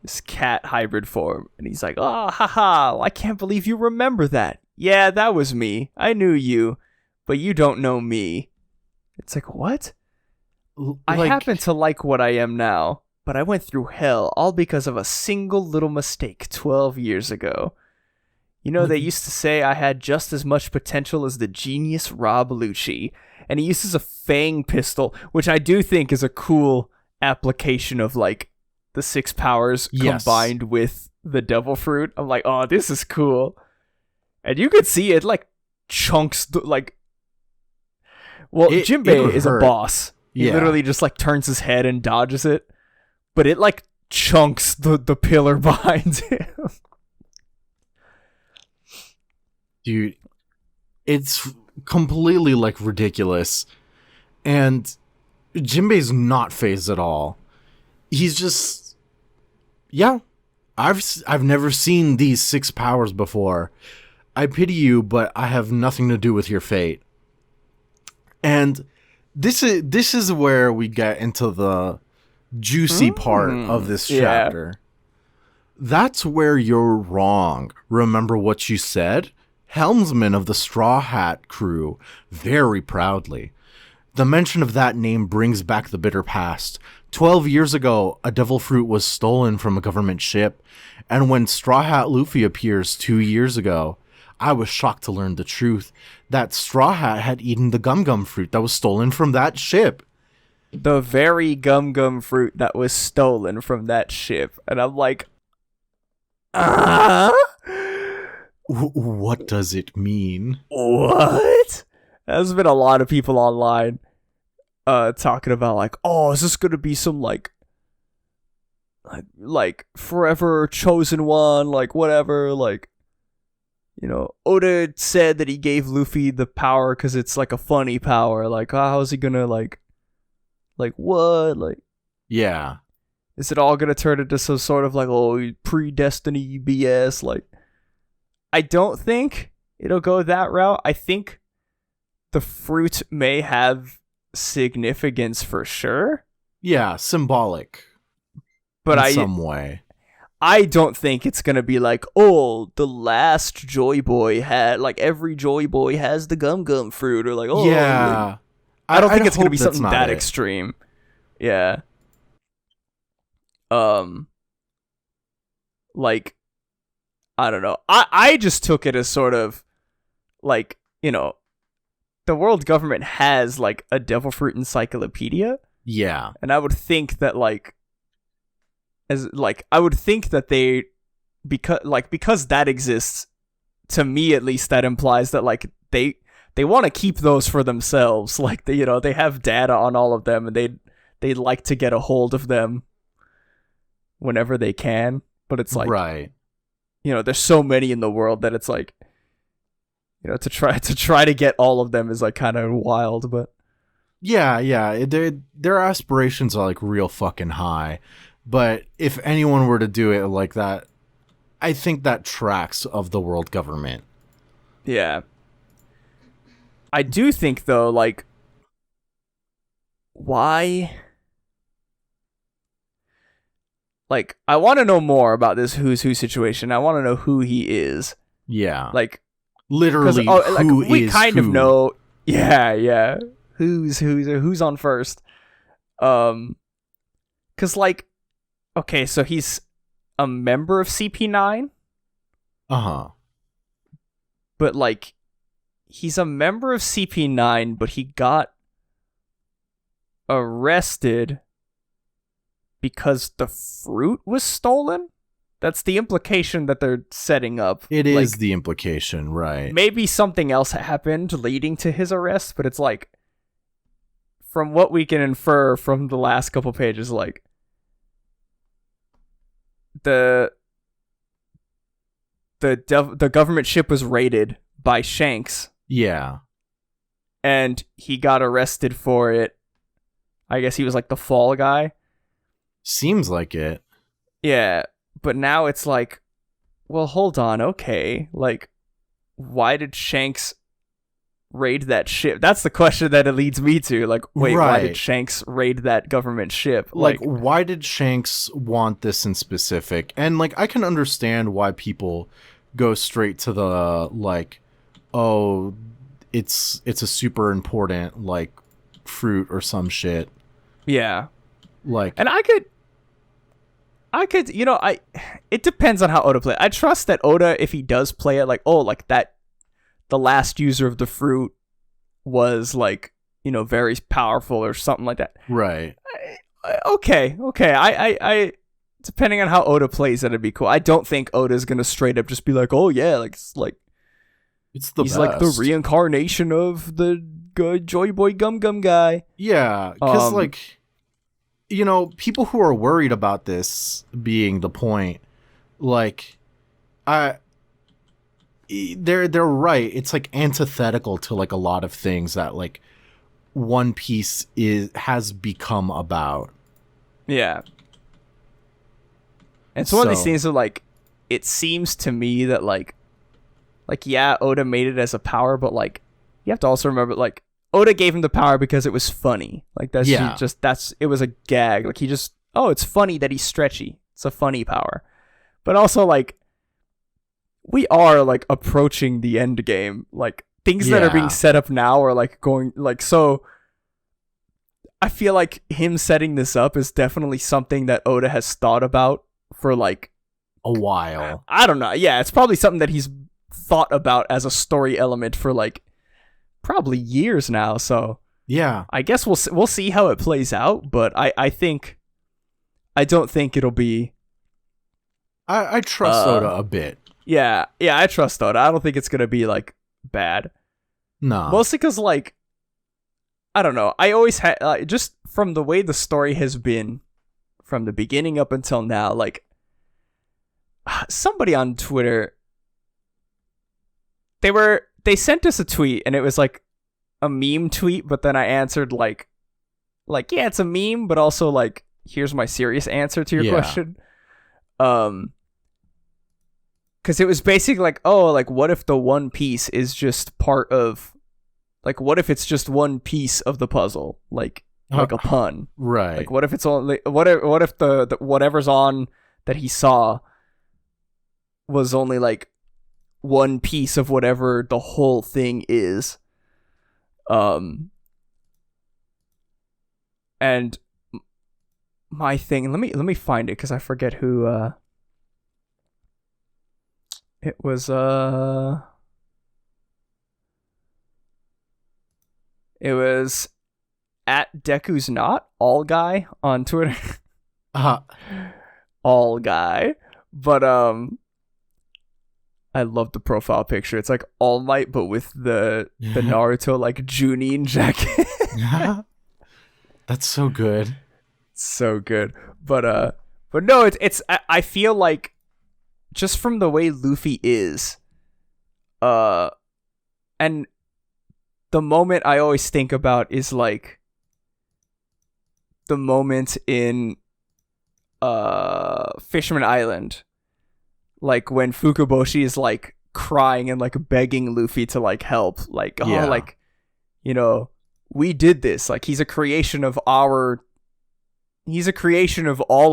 His cat hybrid form. And he's like, oh, haha, I can't believe you remember that. Yeah, that was me. I knew you, but you don't know me. It's like, what? I happen to like what I am now, but I went through hell all because of a single little mistake 12 years ago. You know, they used to say I had just as much potential as the genius Rob Lucci. And he uses a fang pistol, which I do think is a cool application of, like, the 6 powers combined with the devil fruit. I'm like, oh, this is cool. And you could see it, like, chunks, like... Well, Jinbei is a boss. He literally just, like, turns his head and dodges it. But it, like, chunks the pillar behind him. Dude, it's completely, like, ridiculous. And Jinbei's not phased at all. He's just... Yeah, I've never seen these 6 powers before. I pity you, but I have nothing to do with your fate. And this is where we get into the juicy part of this chapter. That's where you're wrong. Remember what you said? Helmsman of the Strawhat crew, very proudly. The mention of that name brings back the bitter past. 12 years ago, a devil fruit was stolen from a government ship, and when Strawhat Luffy appears 2 years ago, I was shocked to learn the truth, that Strawhat had eaten the gum-gum fruit that was stolen from that ship. The very gum-gum fruit that was stolen from that ship. And I'm like, What does it mean? What? There's been a lot of people online talking about, like, oh, is this gonna be some like forever chosen one, like whatever, like Oda said that he gave Luffy the power because it's like a funny power. Like, how's he gonna like what? Like, Yeah. is it all gonna turn into some sort of like, pre-destiny BS? Like, I don't think it'll go that route. I think the fruit may have significance for sure. Yeah, symbolic. But in some way. I don't think it's gonna be like, the last Joy Boy had, like, every Joy Boy has the gum fruit, or like, yeah. Like, I don't think I'd it's gonna hope be that's something not that it. extreme. Yeah. Like, I don't know. I just took it as sort of like, the world government has like a devil fruit encyclopedia. Yeah. And I would think that like, I would think that they, because that exists, to me at least, that implies that like they want to keep those for themselves. Like, they have data on all of them, and they'd like to get a hold of them whenever they can. But it's like, right. There's so many in the world that it's like, to try to get all of them is like kind of wild. But yeah, their aspirations are like real fucking high. But if anyone were to do it like that, I think that tracks of the world government. Yeah. I do think, though, like, why? Like, I want to know more about this Who's Who situation. I want to know who he is. Yeah. Like, literally, we kind of know. Yeah. Who's on first? Because, like, okay, so he's a member of CP9. Uh-huh. But, like, he's a member of CP9, but he got arrested because the fruit was stolen? That's the implication that they're setting up. It is the implication, right. Maybe something else happened leading to his arrest, but it's like, from what we can infer from the last couple pages, like, the government ship was raided by Shanks. Yeah. And he got arrested for it. I guess he was like the fall guy. Seems like it. Yeah, but now it's like, well, hold on, okay. Like, why did Shanks raid that ship? That's the question that it leads me to. Like, wait, right. Why did Shanks raid that government ship? Like, why did Shanks want this in specific? And, like, I can understand why people go straight to the, like, it's a super important, like, fruit or some shit. Yeah. Like, and I could, it depends on how Oda plays. I trust that Oda, if he does play it, like, like that, the last user of the fruit was, like, very powerful or something like that. Right. Okay. I depending on how Oda plays, that'd be cool. I don't think Oda's gonna straight up just be like, oh yeah, like, it's the he's best. like the reincarnation of the Joy Boy Gum guy. Yeah, because like, people who are worried about this being the point, like, they're right. It's like antithetical to like a lot of things that like One Piece has become about. Yeah. And so one of these things are like, it seems to me that like yeah, Oda made it as a power, but like you have to also remember, like, Oda gave him the power because it was funny. Like, that's it was a gag. Like, he just, it's funny that he's stretchy. It's a funny power. But also, like, we are like approaching the end game. Like, things that are being set up now are like going, like, so I feel like him setting this up is definitely something that Oda has thought about for like a while. I don't know. Yeah, it's probably something that he's thought about as a story element for like probably years now. So yeah, I guess we'll see how it plays out. But I don't think it'll be. I trust Oda a bit. Yeah, I trust Oda. I don't think it's gonna be like bad. No, mostly because like I don't know. I always had just from the way the story has been from the beginning up until now. Like, somebody on Twitter they sent us a tweet, and it was like a meme tweet, but then I answered like yeah, it's a meme, but also like here's my serious answer to your question. Because it was basically like, oh, like what if the One Piece is just part of, like what if it's just one piece of the puzzle, like a pun, right? Like what if it's only what if the whatever's on that he saw was only like one piece of whatever the whole thing is. And my thing, let me find it because I forget who it was. It was at Deku's Not All Guy on Twitter. All Guy, but I love the profile picture. It's like All Might, but with the Naruto like Junin jacket. That's so good. So good. But no, it's I feel like just from the way Luffy is, and the moment I always think about is like the moment in Fisherman Island, like when Fukaboshi is like crying and like begging Luffy to like help, like like, you know, we did this, like he's a creation of all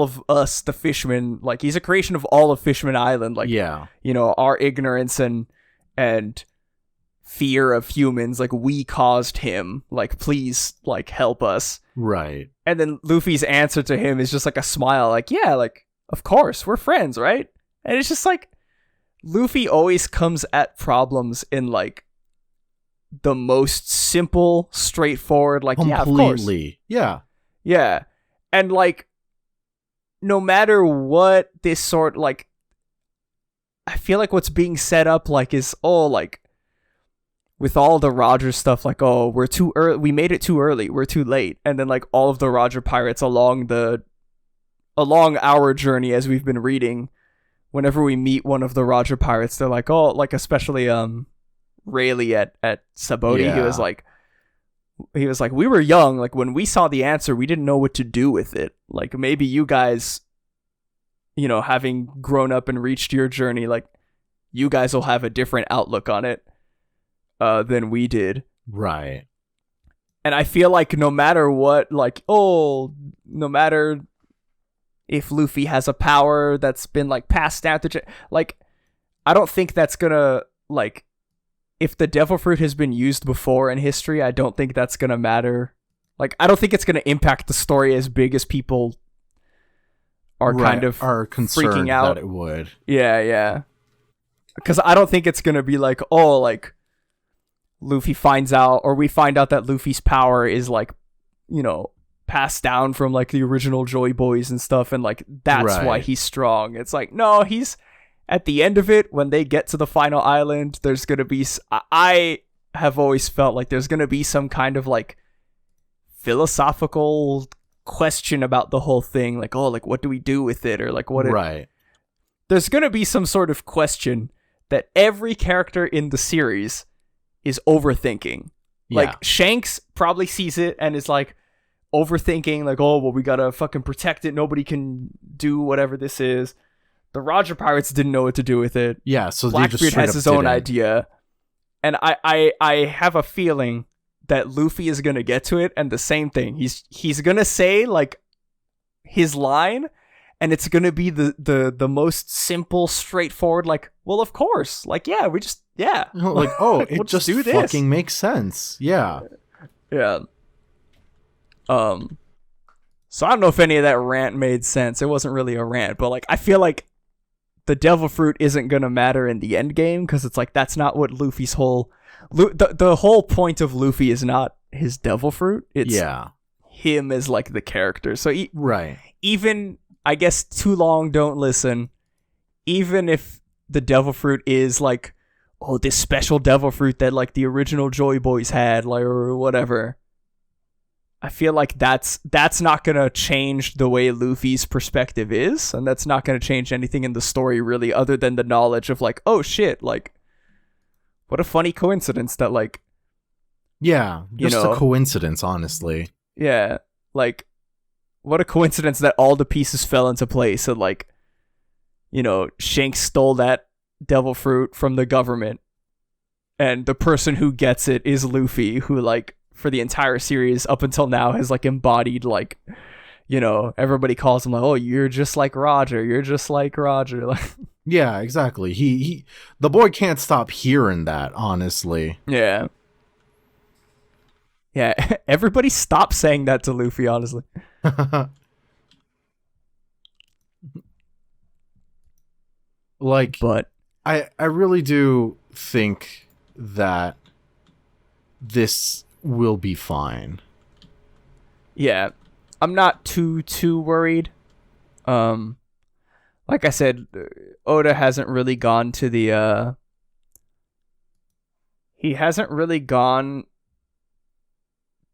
of us, the fishermen, like he's a creation of all of Fisherman Island, like, you know, our ignorance and fear of humans, like we caused him, like please like help us, right? And then Luffy's answer to him is just like a smile, like yeah, like of course we're friends, right? And it's just like Luffy always comes at problems in like the most simple, straightforward, like completely, yeah, and like no matter what this sort, like I feel like what's being set up like is like with all the Roger stuff, like, oh, we're too early, we made it too early, we're too late. And then like all of the Roger pirates along our journey as we've been reading, whenever we meet one of the Roger pirates, they're like, oh, like especially Rayleigh at Saboti, he was like, we were young, like when we saw the answer, we didn't know what to do with it. Like maybe you guys, you know, having grown up and reached your journey, like you guys will have a different outlook on it than we did. Right. And I feel like no matter what, like, no matter if Luffy has a power that's been like passed down to, like, I don't think that's gonna, like, if the devil fruit has been used before in history, I don't think that's gonna matter. Like, I don't think it's gonna impact the story as big as people are kind of concerned freaking out that it would. Yeah. Because I don't think it's gonna be like, like Luffy finds out, or we find out that Luffy's power is like, you know, passed down from like the original Joy Boys and stuff, and like that's why he's strong. It's like, no, he's at the end of it, when they get to the final island, there's gonna be, I have always felt like there's gonna be some kind of like philosophical question about the whole thing, like, like what do we do with it, or like there's gonna be some sort of question that every character in the series is overthinking. Like Shanks probably sees it and is like overthinking, like, oh well, we gotta fucking protect it, nobody can do whatever this is. The Roger pirates didn't know what to do with it. So Blackbeard has his own idea, and I have a feeling that Luffy is gonna get to it, and the same thing, he's gonna say like his line, and it's gonna be the most simple, straightforward, like, well, of course, like, yeah, we just, like, oh, it we'll just do this. Fucking makes sense. Yeah. So I don't know if any of that rant made sense. It wasn't really a rant, but like I feel like the devil fruit isn't gonna matter in the end game, because it's like that's not what Luffy's whole the whole point of Luffy is not his devil fruit. It's him as like the character. So even, I guess, Too Long Don't Listen, even if the devil fruit is like, oh, this special devil fruit that like the original Joy Boys had, like, or whatever, I feel like that's not gonna change the way Luffy's perspective is, and that's not gonna change anything in the story really, other than the knowledge of like, oh shit, like What a funny coincidence that, like, Yeah, you just know, a coincidence, honestly. yeah, like, what a coincidence that all the pieces fell into place and, like, you know, Shanks stole that devil fruit from the government, and the person who gets it is Luffy, who, like, for the entire series up until now has, like, embodied, like, you know, everybody calls him like, oh, you're just like Roger, you're just like Roger. Like, Yeah, exactly. The boy can't stop hearing that, honestly. yeah. Yeah, everybody stop saying that to Luffy, honestly. Like, But I really do think that this will be fine. yeah, I'm not too worried. Like I said, Oda hasn't really gone to the he hasn't really gone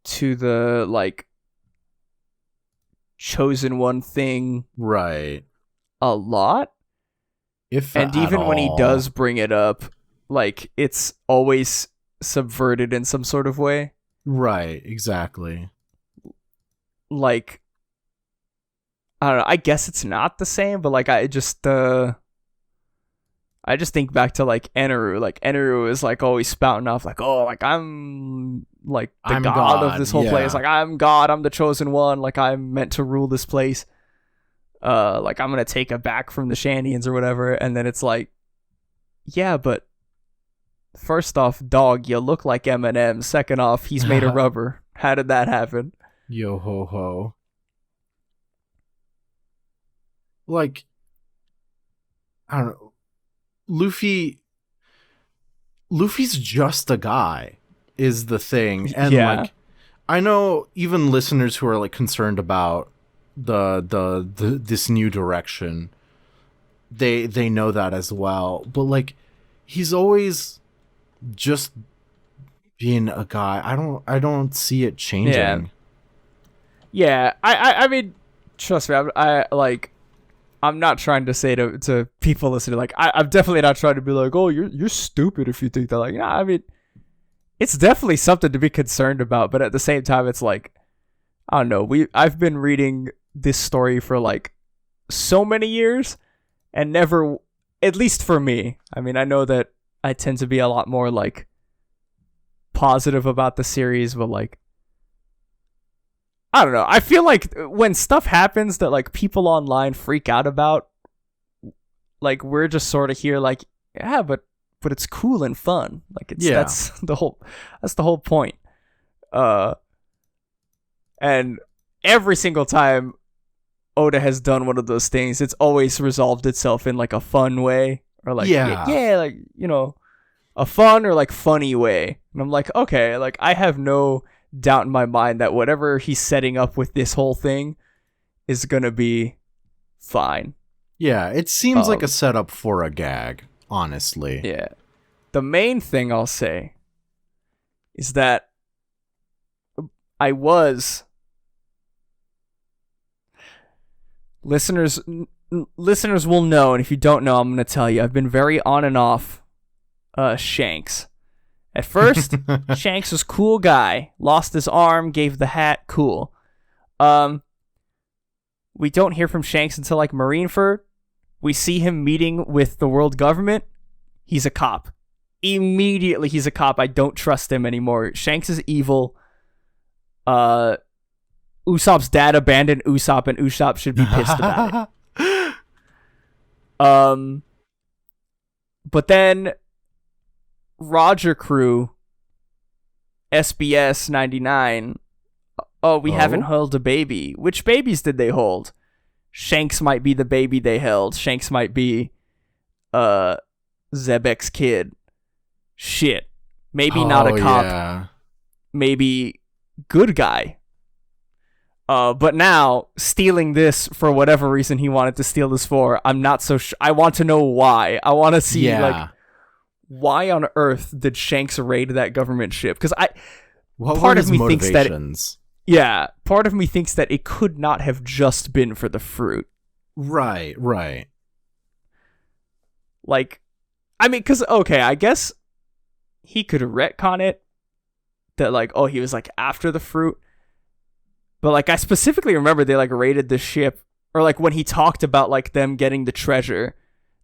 to the, like, chosen one thing Right. a lot. If And at even when he all. does bring it up, like, it's always subverted in some sort of way. Right, exactly. Like, I don't know, I guess it's not the same, but, like, I just think back to, like, Eneru. Like, Eneru is, like, always spouting off, like, oh, like, I'm, like, the I'm god of God, this whole yeah. place. Like, I'm God, I'm the chosen one. Like, I'm meant to rule this place. Like, I'm gonna take it back from the Shandians or whatever. And then it's like, yeah, but first off, dog, you look like Eminem. Second off, he's made of rubber. How did that happen? Yo ho ho. Like, I don't know. Luffy's just a guy, is the thing. And Yeah. like, I know even listeners who are like concerned about the this new direction, they know that as well. But like, he's always just being a guy. I don't see it changing. Yeah, I mean, trust me, I'm not trying to say to people listening, like, I'm definitely not trying to be like, oh, you're stupid if you think that. Like, I mean, it's definitely something to be concerned about, but at the same time, it's like, I don't know, I've been reading this story for, like, so many years, and never, at least for me, I mean, I know that I tend to be a lot more, like, positive about the series, but, like, I don't know. I feel like when stuff happens that, like, people online freak out about, like, we're just sort of here like, yeah, but it's cool and fun. Like, it's that's the whole point. And every single time Oda has done one of those things, it's always resolved itself in, like, a fun way, or like, yeah, like, you know, a fun or, like, funny way. And I'm like, okay, like, I have no doubt in my mind that whatever he's setting up with this whole thing is gonna be fine. Yeah, it seems like a setup for a gag, honestly. Yeah. The main thing I'll say is that listeners will know, and if you don't know, I'm gonna tell you, I've been very on and off Shanks. At first, Shanks was cool guy. Lost his arm, gave the hat, cool. We don't hear from Shanks until, like, Marineford. We see him meeting with the world government. He's a cop. Immediately, he's a cop. I don't trust him anymore. Shanks is evil. Usopp's dad abandoned Usopp, and Usopp should be pissed about it. But then Roger Crew, SBS 99. Oh, we haven't held a baby. Which babies did they hold? Shanks might be the baby they held. Shanks might be Zebek's kid. Shit. Maybe not a cop. Yeah. Maybe good guy. But now, stealing this for whatever reason he wanted to steal this for, I'm not so sure. I want to know why. I want to see, like, why on earth did Shanks raid that government ship? Because part of me thinks that part of me thinks that it could not have just been for the fruit. Right. Like, I mean, because, okay, I guess he could retcon it that like, oh, he was like after the fruit. But like I specifically remember they like raided the ship, or like when he talked about like them getting the treasure,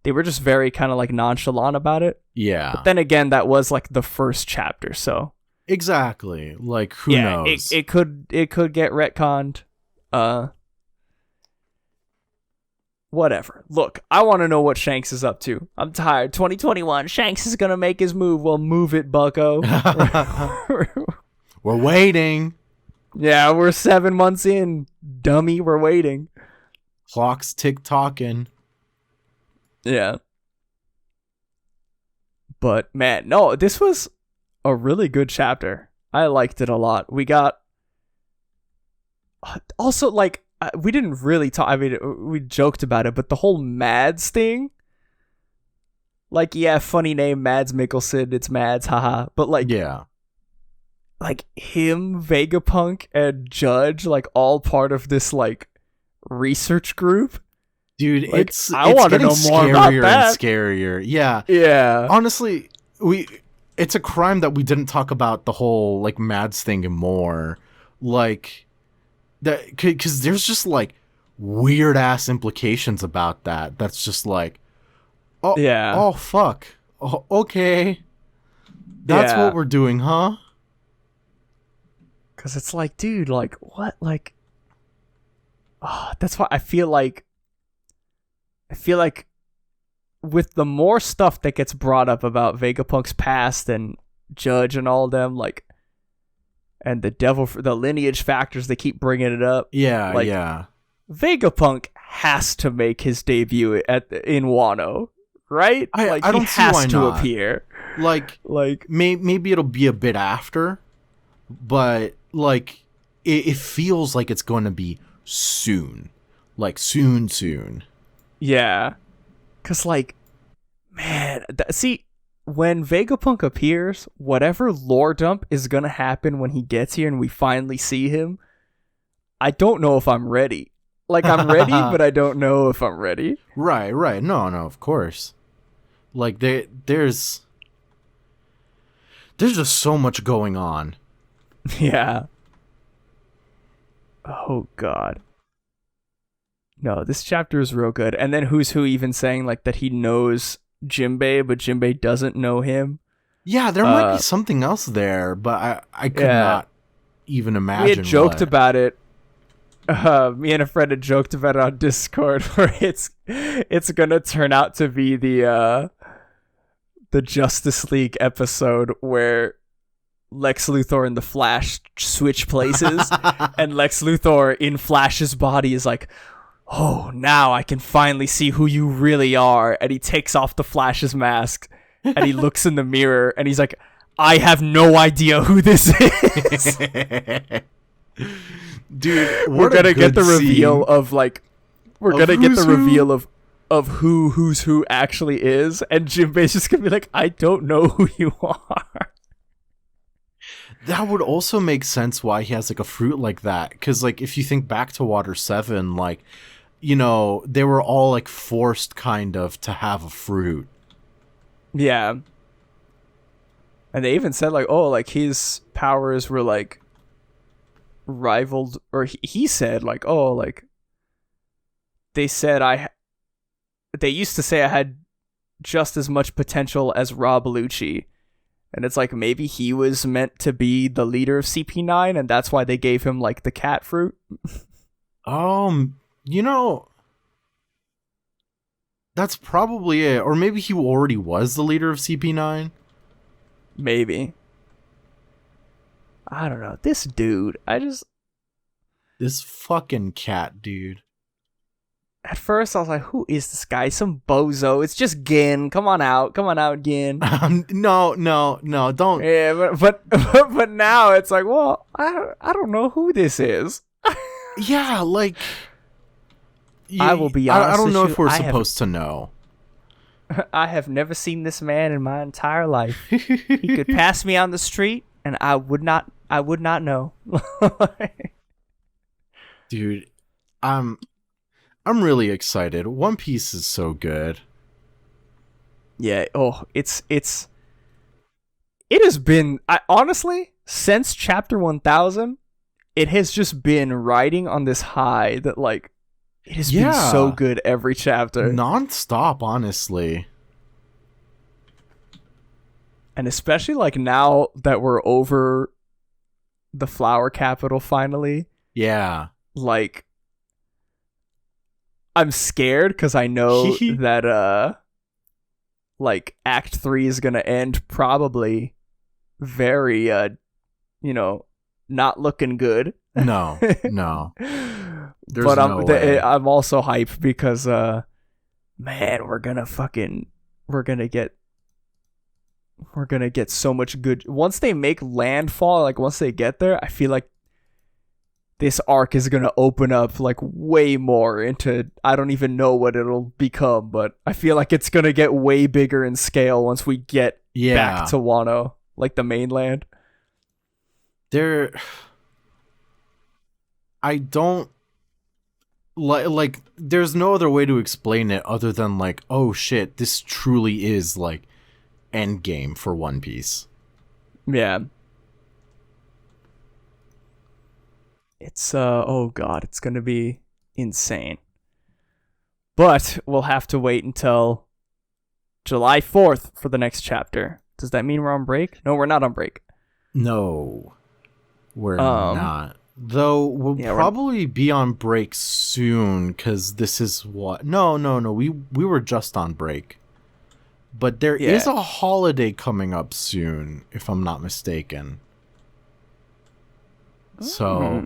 they were just very kind of like nonchalant about it. Yeah. But then again, that was like the first chapter, so Exactly. Like who knows? It could get retconned. Whatever. Look, I want to know what Shanks is up to. I'm tired. 2021. Shanks is gonna make his move. Well, move it, Bucko. We're waiting. Yeah, we're 7 months in. Dummy, we're waiting. Clock's tick-tocking. Yeah. But, man, no, this was a really good chapter. I liked it a lot. We got... Also, like, we didn't really talk... I mean, we joked about it, but the whole Mads thing... Like, yeah, funny name, Mads Mikkelsen. It's Mads, haha. But, like... Yeah. Like, him, Vegapunk, and Judge, like, all part of this, like, research group. Dude, like, I want to know more about that. And scarier. Yeah. Yeah. Honestly, it's a crime that we didn't talk about the whole, like, Mads thing more. Like, that, because there's just, like, weird-ass implications about that. That's just like, oh, yeah. Oh, fuck. Oh, okay. That's what we're doing, huh? Because it's like, dude, like, what? Like, that's why I feel like with the more stuff that gets brought up about Vegapunk's past and Judge and all of them, like, and the lineage factors, they keep bringing it up. Yeah, like, yeah. Vegapunk has to make his debut in Wano, right? I don't see why not. Appear. Like maybe it'll be a bit after, but like it feels like it's going to be soon, like soon. Yeah, cause like, man, see, when Vegapunk appears, whatever lore dump is gonna happen when he gets here and we finally see him, I don't know if I'm ready. Like, I'm ready, but I don't know if I'm ready. Right. No, of course. Like there's just so much going on. Yeah. Oh, God. No, this chapter is real good. And then Who's Who even saying, like, that he knows Jinbei, but Jinbei doesn't know him. Yeah, there might be something else there, but I could not even imagine. We had joked about it. Me and a friend had joked about it on Discord, where it's gonna turn out to be the Justice League episode where Lex Luthor and the Flash switch places, and Lex Luthor in Flash's body is like, oh, now I can finally see who you really are. And he takes off the Flash's mask, and he looks in the mirror, and he's like, I have no idea who this is. Dude, we're gonna get the reveal of like, we're gonna get the reveal of who's who actually is, and Jinbei's just gonna be like, I don't know who you are. That would also make sense why he has like a fruit like that, because like if you think back to Water 7, like, you know, they were all like forced kind of to have a fruit. Yeah. And they even said like, oh, like his powers were like rivaled, or he said like, oh, like they said they used to say I had just as much potential as Rob Lucci. And it's like, maybe he was meant to be the leader of CP9, and that's why they gave him, like, the cat fruit. You know, that's probably it. Or maybe he already was the leader of CP9. Maybe. I don't know. This dude, This fucking cat dude. At first, I was like, who is this guy? Some bozo. It's just Gin. Come on out, Gin. No, don't. Yeah, but now it's like, well, I don't know who this is. Yeah, like... I will be honest. I don't know if we're supposed to know. I have never seen this man in my entire life. He could pass me on the street, and I would not know. Dude, I'm really excited. One Piece is so good. Yeah. Oh, it's it has been, honestly, since chapter 1000, it has just been riding on this high that, like, it has been so good every chapter. Non-stop, honestly. And especially, like, now that we're over the flower capital finally. Yeah. Like, I'm scared because I know that, like, Act 3 is going to end probably very, not looking good. No. There's but no way. I'm also hyped because, man, we're gonna get so much good. Once they make landfall, like, once they get there, I feel like this arc is gonna open up, like, way more into, I don't even know what it'll become, but I feel like it's gonna get way bigger in scale once we get back to Wano, like the mainland. I don't like there's no other way to explain it other than, like, oh shit, this truly is, like, endgame for One Piece. Yeah. It's oh god, it's gonna be insane. But we'll have to wait until July 4th for the next chapter. Does that mean we're on break? No, we're not on break. No, we're not. Though we'll probably be on break soon, because this is what... No. We were just on break. But there is a holiday coming up soon, if I'm not mistaken. So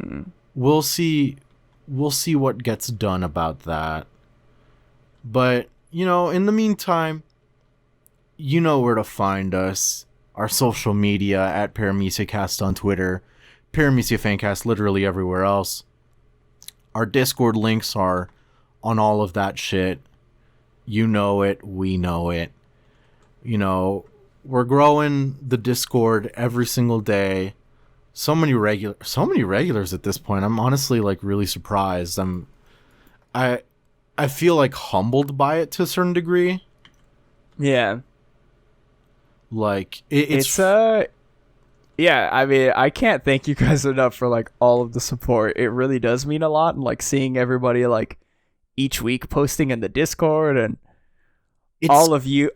we'll see what gets done about that. But, in the meantime, you know where to find us. Our social media at Paramecia Cast on Twitter, Paramecia Fancast literally everywhere else. Our Discord links are on all of that shit. You know it, we know it. We're growing the Discord every single day. So many regulars at this point. I'm honestly, like, really surprised. I feel, like, humbled by it to a certain degree. Yeah. Like, yeah, I mean, I can't thank you guys enough for, like, all of the support. It really does mean a lot, and, like, seeing everybody, like, each week posting in the Discord, and all of you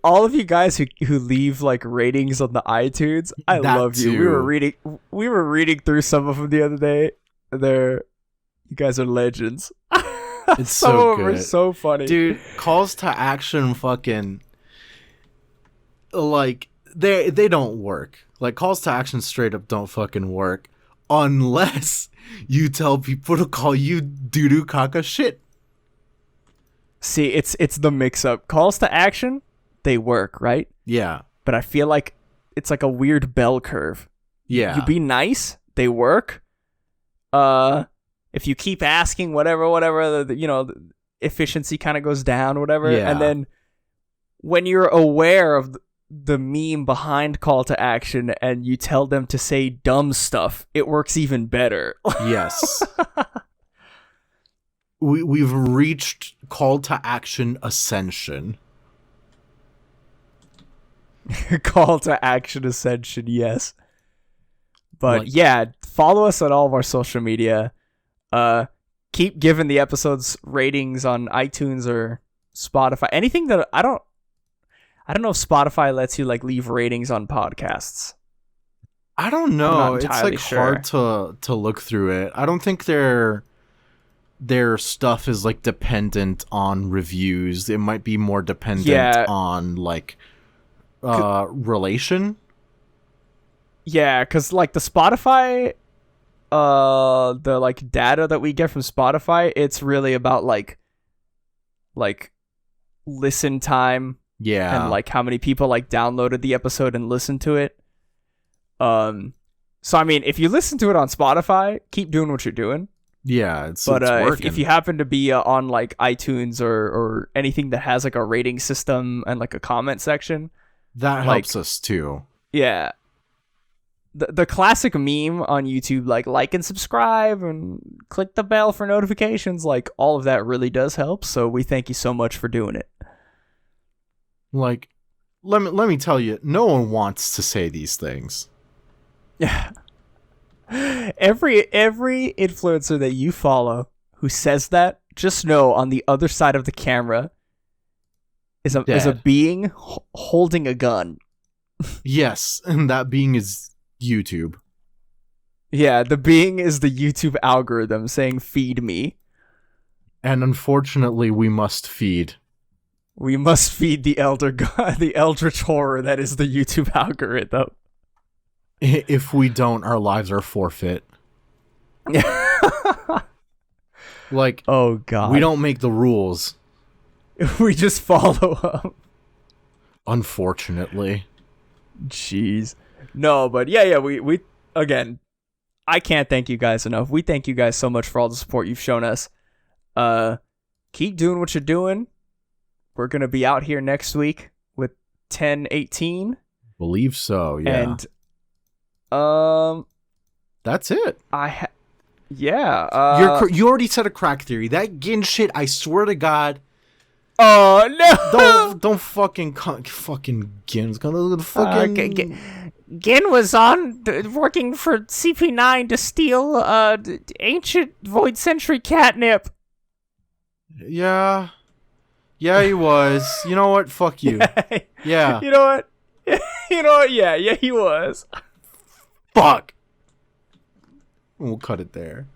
guys who leave, like, ratings on the iTunes. I love you. Too. We were reading through some of them the other day. You guys are legends. It's so good. Were so funny, dude. Calls to action, fucking, like, they don't work. Like, calls to action straight up don't fucking work unless you tell people to call you doo-doo caca shit. See, it's the mix-up. Calls to action, they work, right? Yeah. But I feel like it's like a weird bell curve. Yeah. You be nice, they work. If you keep asking, whatever, the efficiency kind of goes down, whatever. Yeah. And then when you're aware of the meme behind call to action and you tell them to say dumb stuff, it works even better. Yes. We've reached call to action ascension. Call to action ascension, yes. But yeah, follow us on all of our social media. Keep giving the episodes ratings on iTunes or Spotify. Anything that I don't know if Spotify lets you, like, leave ratings on podcasts. I don't know. It's, like, sure. hard to look through it. I don't think their stuff is, like, dependent on reviews. It might be more dependent on, like, relation. Yeah, because, like, the Spotify, the, like, data that we get from Spotify, it's really about, like listen time. Yeah. And, like, how many people, like, downloaded the episode and listened to it. So, I mean, if you listen to it on Spotify, keep doing what you're doing. Yeah, it's working. If you happen to be on, like, iTunes or anything that has, like, a rating system and, like, a comment section, that helps us too. Yeah. The classic meme on YouTube, like and subscribe and click the bell for notifications, like, all of that really does help. So we thank you so much for doing it. Like let me tell you, no one wants to say these things. Yeah. Every influencer that you follow who says that, just know on the other side of the camera is a being holding a gun. Yes, and that being is YouTube. Yeah, the being is the YouTube algorithm saying feed me. And unfortunately, we must feed. We must feed the elder god, the eldritch horror that is the YouTube algorithm. If we don't, our lives are forfeit. Like, oh god, we don't make the rules. We just follow them. Unfortunately. Jeez. No, but yeah, we again, I can't thank you guys enough. We thank you guys so much for all the support you've shown us. Keep doing what you're doing. We're gonna be out here next week with 1018. Believe so, yeah. And that's it. Yeah. You already said a crack theory. That Gin shit, I swear to God. Oh no! Don't fucking Gin's gonna fucking. Gin was working for CP9 to steal ancient Void Century catnip. Yeah, he was. You know what? Fuck you. Yeah. You know what? Yeah, he was. Fuck. We'll cut it there.